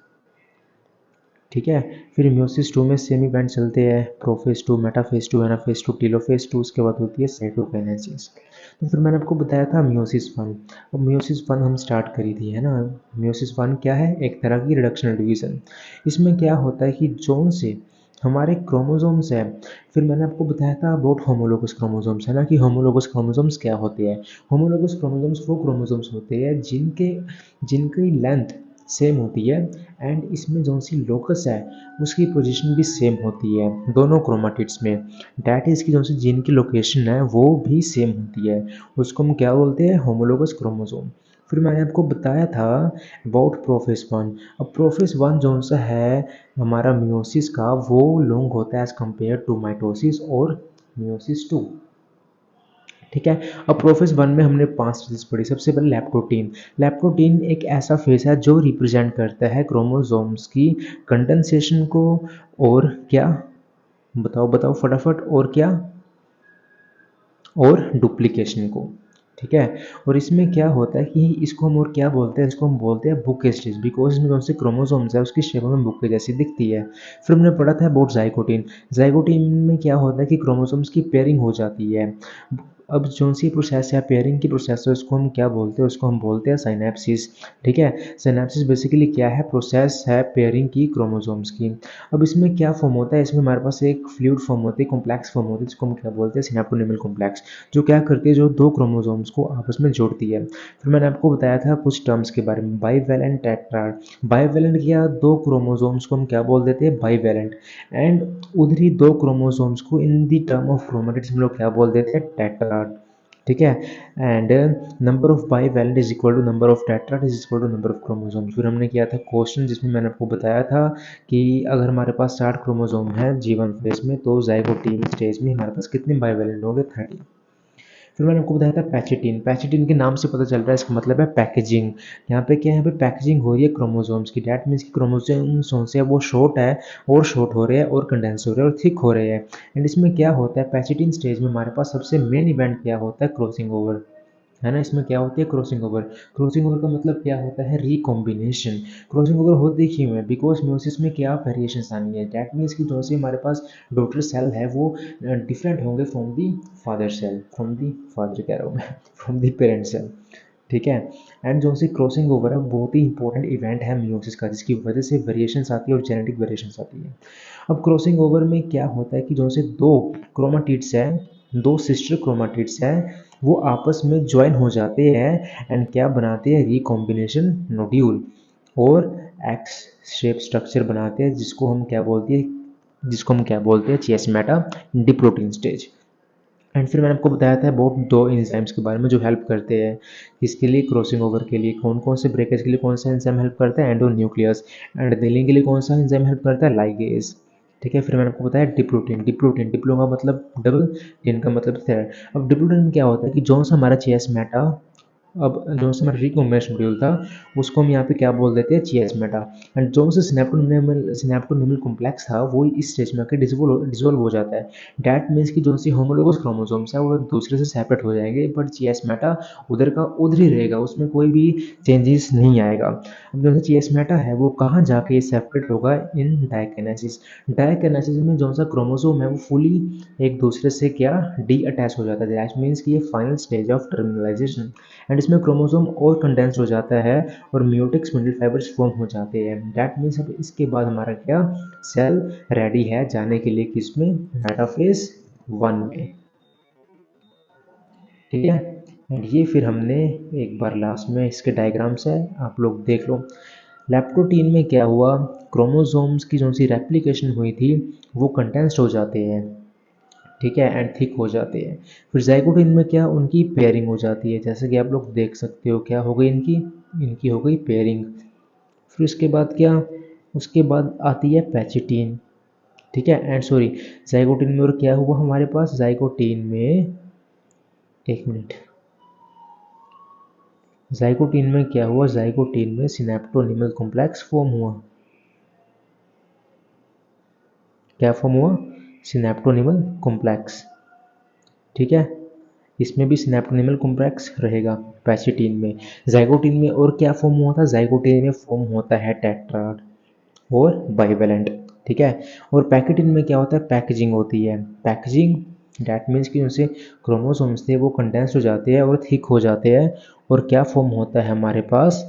ठीक है, फिर म्यूसिस टू में सेम इवेंट चलते हैं, prophase two, metaphase two, anaphase two, telophase two, उसके बाद होती है साइटोकाइनेसिस। तो फिर मैंने आपको बताया था म्यूसिस वन। अब म्यूसिस वन हम स्टार्ट करी थी, है ना। म्यूसिस वन क्या है? एक तरह की रिडक्शनल डिवीजन। इसमें क्या होता है कि जोन से हमारे क्रोमोसोम्स है। फिर मैंने आपको बताया था अबाउट होमोलोगस क्रोमोसोम्स, है ना, कि होमोलोगस क्रोमोसोम्स क्या होते हैं। होमोलोगस क्रोमोसोम्स वो क्रोमोसोम्स होते हैं जिनकी लेंथ सेम होती है एंड इसमें जो सी लोकस है उसकी पोजीशन भी सेम होती है दोनों क्रोमाटिड्स में। डैट इज़ की जो सी जीन की लोकेशन है वो भी सेम होती है, उसको हम क्या बोलते हैं? Homologous chromosome. फिर मैंने आपको बताया था अबाउट प्रोफेस वन। अब प्रोफेस वन जो सा है हमारा मियोसिस का, वो लॉन्ग होता है एज कम्पेयर टू माइटोसिस और मियोसिस टू। ठीक है, अब प्रोफेस वन में हमने 5 स्टेजेस पढ़ी। सबसे पहले लैप्टोटीन। लैप्टोटीन एक ऐसा फेस है जो रिप्रेजेंट करता है क्रोमोसोम्स की कंडेंसेशन को, और क्या? बताओ बताओ फटाफट, और क्या? और डुप्लीकेशन को। ठीक है, और इसमें क्या होता है कि इसको हम और क्या बोलते हैं? इसको हम बोलते हैं बुके स्टेज, बिकॉज इसमें कौन से क्रोमोसोम्स है उसकी शेप में बुके जैसी दिखती है। फिर हमने पढ़ा था अबाउट जाइकोटीन। जाइकोटीन में क्या होता है कि क्रोमोसोम्स की पेयरिंग हो जाती है। अब जो सी प्रोसेस है पेयरिंग की प्रोसेस है उसको हम क्या बोलते हैं? उसको हम बोलते हैं साइनेप्सिस। ठीक है, साइनेप्सिस बेसिकली क्या है? प्रोसेस है पेयरिंग की क्रोमोसोम्स की। अब इसमें क्या फॉर्म होता है? इसमें हमारे पास एक फ्लूइड फॉर्म होती है, कॉम्प्लेक्स फॉर्म होती है, जिसको हम क्या बोलते हैं? सिनेप्टोनिमल कॉम्प्लेक्स, जो क्या करती है? जो दो क्रोमोसोम्स को आपस में जोड़ती है। फिर मैंने आपको बताया था कुछ टर्म्स के बारे में, बाईवैलेंट, टेट्राड। बाईवैलेंट या दो क्रोमोसोम्स को हम क्या बोल देते हैं? बाईवैलेंट। एंड उधरी दो क्रोमोसोम्स को in the term of chromatids हम लोग क्या बोल देते हैं? टेट्राड। ठीक है, and number of bivalent is equal to number of tetrad is equal to number of chromosomes. फिर हमने किया था क्वेश्चन जिसमें मैंने आपको बताया था कि अगर हमारे पास 60 क्रोमोसोम है जीवन फेज में, तो जाइगोटीन स्टेज में हमारे पास कितने बाईवैलेंट होंगे? 30। फिर मैंने आपको बताया था पैचिटिन। पैचिटिन के नाम से पता चल रहा है इसका मतलब है पैकेजिंग। यहाँ पे क्या है? यहाँ पे पैकेजिंग हो रही है क्रोमोसोम्स की। डैट मीन्स कि क्रोमोसोम्स है वो शॉर्ट है और शॉर्ट हो रहे हैं और कंडेंस हो रहे हैं और थिक हो रहे हैं। एंड इसमें क्या होता है? पैचिटिन स्टेज में हमारे पास सबसे मेन इवेंट क्या होता है? क्रॉसिंग ओवर, है ना। इसमें क्या होती है? Crossing over. क्रॉसिंग ओवर का मतलब क्या होता है? रिकॉम्बिनेशन। क्रॉसिंग ओवर होती क्यों है? बिकॉज म्योसिस में क्या वेरिएशन आनी है। डैट मीन्स कि जो से हमारे पास डॉटर सेल है वो डिफरेंट होंगे from the father cell, from the father कह रहा हूँ मैं फ्रॉम दी पेरेंट सेल। ठीक है, एंड जो सी क्रॉसिंग ओवर है बहुत ही इंपॉर्टेंट इवेंट है म्योसिस का, जिसकी वजह से वेरिएशंस आती है और जेनेटिक वेरिएशंस आती है। अब क्रॉसिंग ओवर में क्या होता है कि जो से दो क्रोमाटिड्स हैं, दो सिस्टर क्रोमाटिड्स हैं, वो आपस में ज्वाइन हो जाते हैं एंड क्या बनाते हैं? रिकॉम्बिनेशन नोड्यूल और एक्स शेप स्ट्रक्चर बनाते हैं, जिसको हम क्या बोलते हैं? चियास्मेटा डिप्लोटीन स्टेज। एंड फिर मैंने आपको बताया था बहुत दो एंजाइम्स के बारे में जो हेल्प करते हैं इसके लिए, क्रॉसिंग ओवर के लिए कौन कौन से ब्रेकेज के लिए कौन सा एंजाइम हेल्प करता है? एंडोन्यूक्लियस। एंड डीलिंग के लिए कौन सा एंजाइम हेल्प करता है? लाइगेज। ठीक है, फिर मैंने आपको बताया डिप्लोटीन। डिप्लोटीन, डिप्लो का मतलब डबल, टिन का मतलब थर्ड। अब डिप्लोटीन में क्या होता है कि जो सा हमारा चियास्मेटा अब जो से हमारा रिकॉम्बिनेशन मॉड्यूल था उसको हम यहाँ पे क्या बोल देते हैं, चीएस मेटा। एंड जो से सिनेप्टोनिमल कॉम्प्लेक्स था वो इस स्टेज में आके डिसोल्व हो जाता है। डैट मीन्स कि जो सी होमोलोगस क्रोमोसोम्स है वो एक दूसरे से सेपरेट हो जाएंगे, बट चीएस मेटा उधर का उधर ही रहेगा, उसमें कोई भी चेंजेस नहीं आएगा। अब जो चीएस मेटा है वो कहाँ जाके सेपरेट होगा, इन डायकिनेसिस। डायकिनेसिस में जो सा क्रोमोसोम है वो फुली एक दूसरे से क्या डी अटैच हो जाता है। दैट मीन्स कि ये final stage of terminalisation. And इसमें क्रोमोसोम और कंडेंस हो जाता है और म्यूटिक स्पिंडल फाइबर्स फॉर्म हो जाते हैं। दैट मीन्स अब इसके बाद हमारा क्या सेल रेडी है जाने के लिए किसमें, मेटाफेज 1 में। ठीक है। एंड ये फिर हमने एक बार लास्ट में इसके डायग्राम्स है आप लोग देख लो। लेप्टोटीन में क्या हुआ, क्रोमोसोम्स की जो सी रेप्लिकेशन हुई थी वो कंडेंस्ड हो जाते हैं, ठीक है, एंड थिक हो जाते हैं। फिर जाइगोटिन में क्या, उनकी पेयरिंग हो जाती है, जैसे कि आप लोग देख सकते हो क्या हो गई इनकी, इनकी हो गई पेयरिंग। फिर उसके बाद क्या, उसके बाद आती है पैचिटीन, ठीक है। एंड सॉरी, जाइगोटिन में और क्या हुआ हमारे पास, जाइगोटिन में, एक मिनट, जाइगोटिन में क्या हुआ, जाइगोटिन में सिनेप्टोनिमल कॉम्प्लेक्स फॉर्म हुआ। क्या फॉर्म हुआ, सिनेप्टोनिमल कॉम्प्लेक्स, ठीक है। इसमें भी सिनेप्टोनिमल कॉम्प्लेक्स रहेगा पैचिटीन में। जाइगोटिन में और क्या फॉर्म हुआ था, जाइगोटिन में फॉर्म होता है टेट्राड और बाइवेलेंट, ठीक है। और पैकेटिन में क्या होता है, पैकेजिंग होती है, पैकेजिंग। डैट मीन्स कि उनसे क्रोमोसोम्स थे वो कंडेंस हो जाते हैं और थिक हो जाते हैं, और क्या फॉर्म होता है हमारे पास,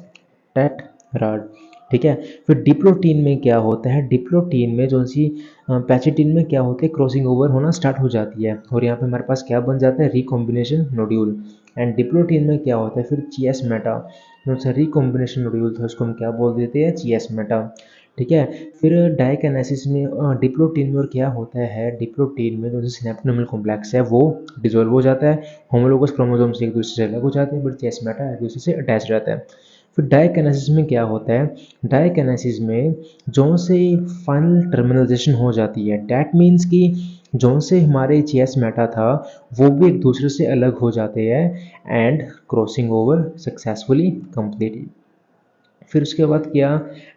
टेट्राड, ठीक है। फिर डिप्लोटीन में क्या होता है, डिप्लोटीन में जो सी पैचिटिन में क्या होता है, क्रॉसिंग ओवर होना स्टार्ट हो जाती है और यहाँ पे हमारे पास क्या बन जाता है, रिकॉम्बिनेशन नोड्यूल। एंड डिप्लोटीन में क्या होता है फिर, चीएस मेटा, जो सा रिकॉम्बिनेशन नोड्यूल था उसको हम क्या बोल देते हैं, चीएस मेटा, ठीक है। फिर डायकिनेसिस में डिप्लोटीन में और क्या होता है, डिप्लोटीन में जो सिनेप्टोनिमल कॉम्प्लेक्स है वो डिसॉल्व हो जाता है, होमोलोगस क्रोमोसोम से एक दूसरे से अलग हो जाते हैं, बट चीएस मेटा एक दूसरे से अटैच रहता है। फिर डायकिनेसिस में क्या होता है, डायकिनेसिस में जो से फाइनल टर्मिनलाइजेशन हो जाती है, डैट मीन्स कि जो से हमारे चीएस मेटा था वो भी एक दूसरे से अलग हो जाते हैं and crossing over successfully completed. फिर उसके बाद क्या,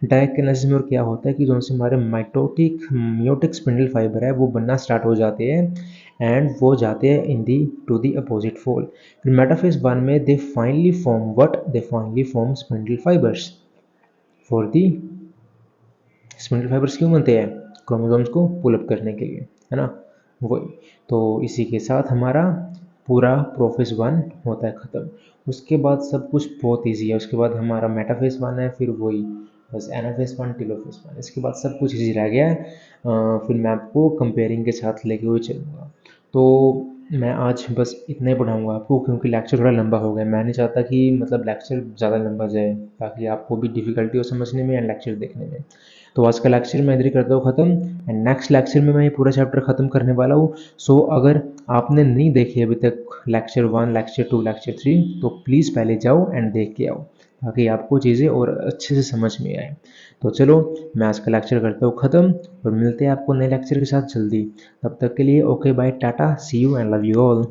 डायकिनेसिस में और क्या होता है कि जो से हमारे म्योटिक स्पिंडल फाइबर है वो बनना स्टार्ट हो जाते हैं एंड वो जाते हैं इन दी टू दी अपोजिट फोल। फिर मेटाफेज 1 में they finally form what, they finally form spindle fibres for the, spindle fibres क्यों बनते हैं, क्रोमोसोम्स को पुल अप करने के लिए, है ना, वही। तो इसी के साथ हमारा पूरा प्रोफेज 1 होता है ख़त्म। उसके बाद सब कुछ बहुत इजी है, उसके बाद हमारा मेटाफेज 1 है, फिर वही बस एनाफेज 1 टेलोफेज 1, इसके बाद सब कुछ इजी रह गया है। फिर मैं आपको कंपेयरिंग के साथ लेके हुए चलूँगा। तो मैं आज बस इतना ही पढ़ाऊँगा आपको, क्योंकि लेक्चर थोड़ा लंबा हो गया, मैं नहीं चाहता कि मतलब लेक्चर ज़्यादा लंबा जाए ताकि आपको भी डिफ़िकल्टी हो समझने में या लेक्चर देखने में। तो आज का लेक्चर मैं इधर ही करता हूँ ख़त्म, एंड नेक्स्ट लेक्चर में मैं ये पूरा चैप्टर ख़त्म करने वाला हूँ। सो अगर आपने नहीं देखी अभी तक लेक्चर 1, लेक्चर 2, लेक्चर 3, तो प्लीज़ पहले जाओ एंड देख के आओ ताकि आपको चीज़ें और अच्छे से समझ में आए। तो चलो मैं आज का लेक्चर करता हूँ ख़त्म और मिलते हैं आपको नए लेक्चर के साथ जल्दी। तब तक के लिए okay bye tata, see you and love you all.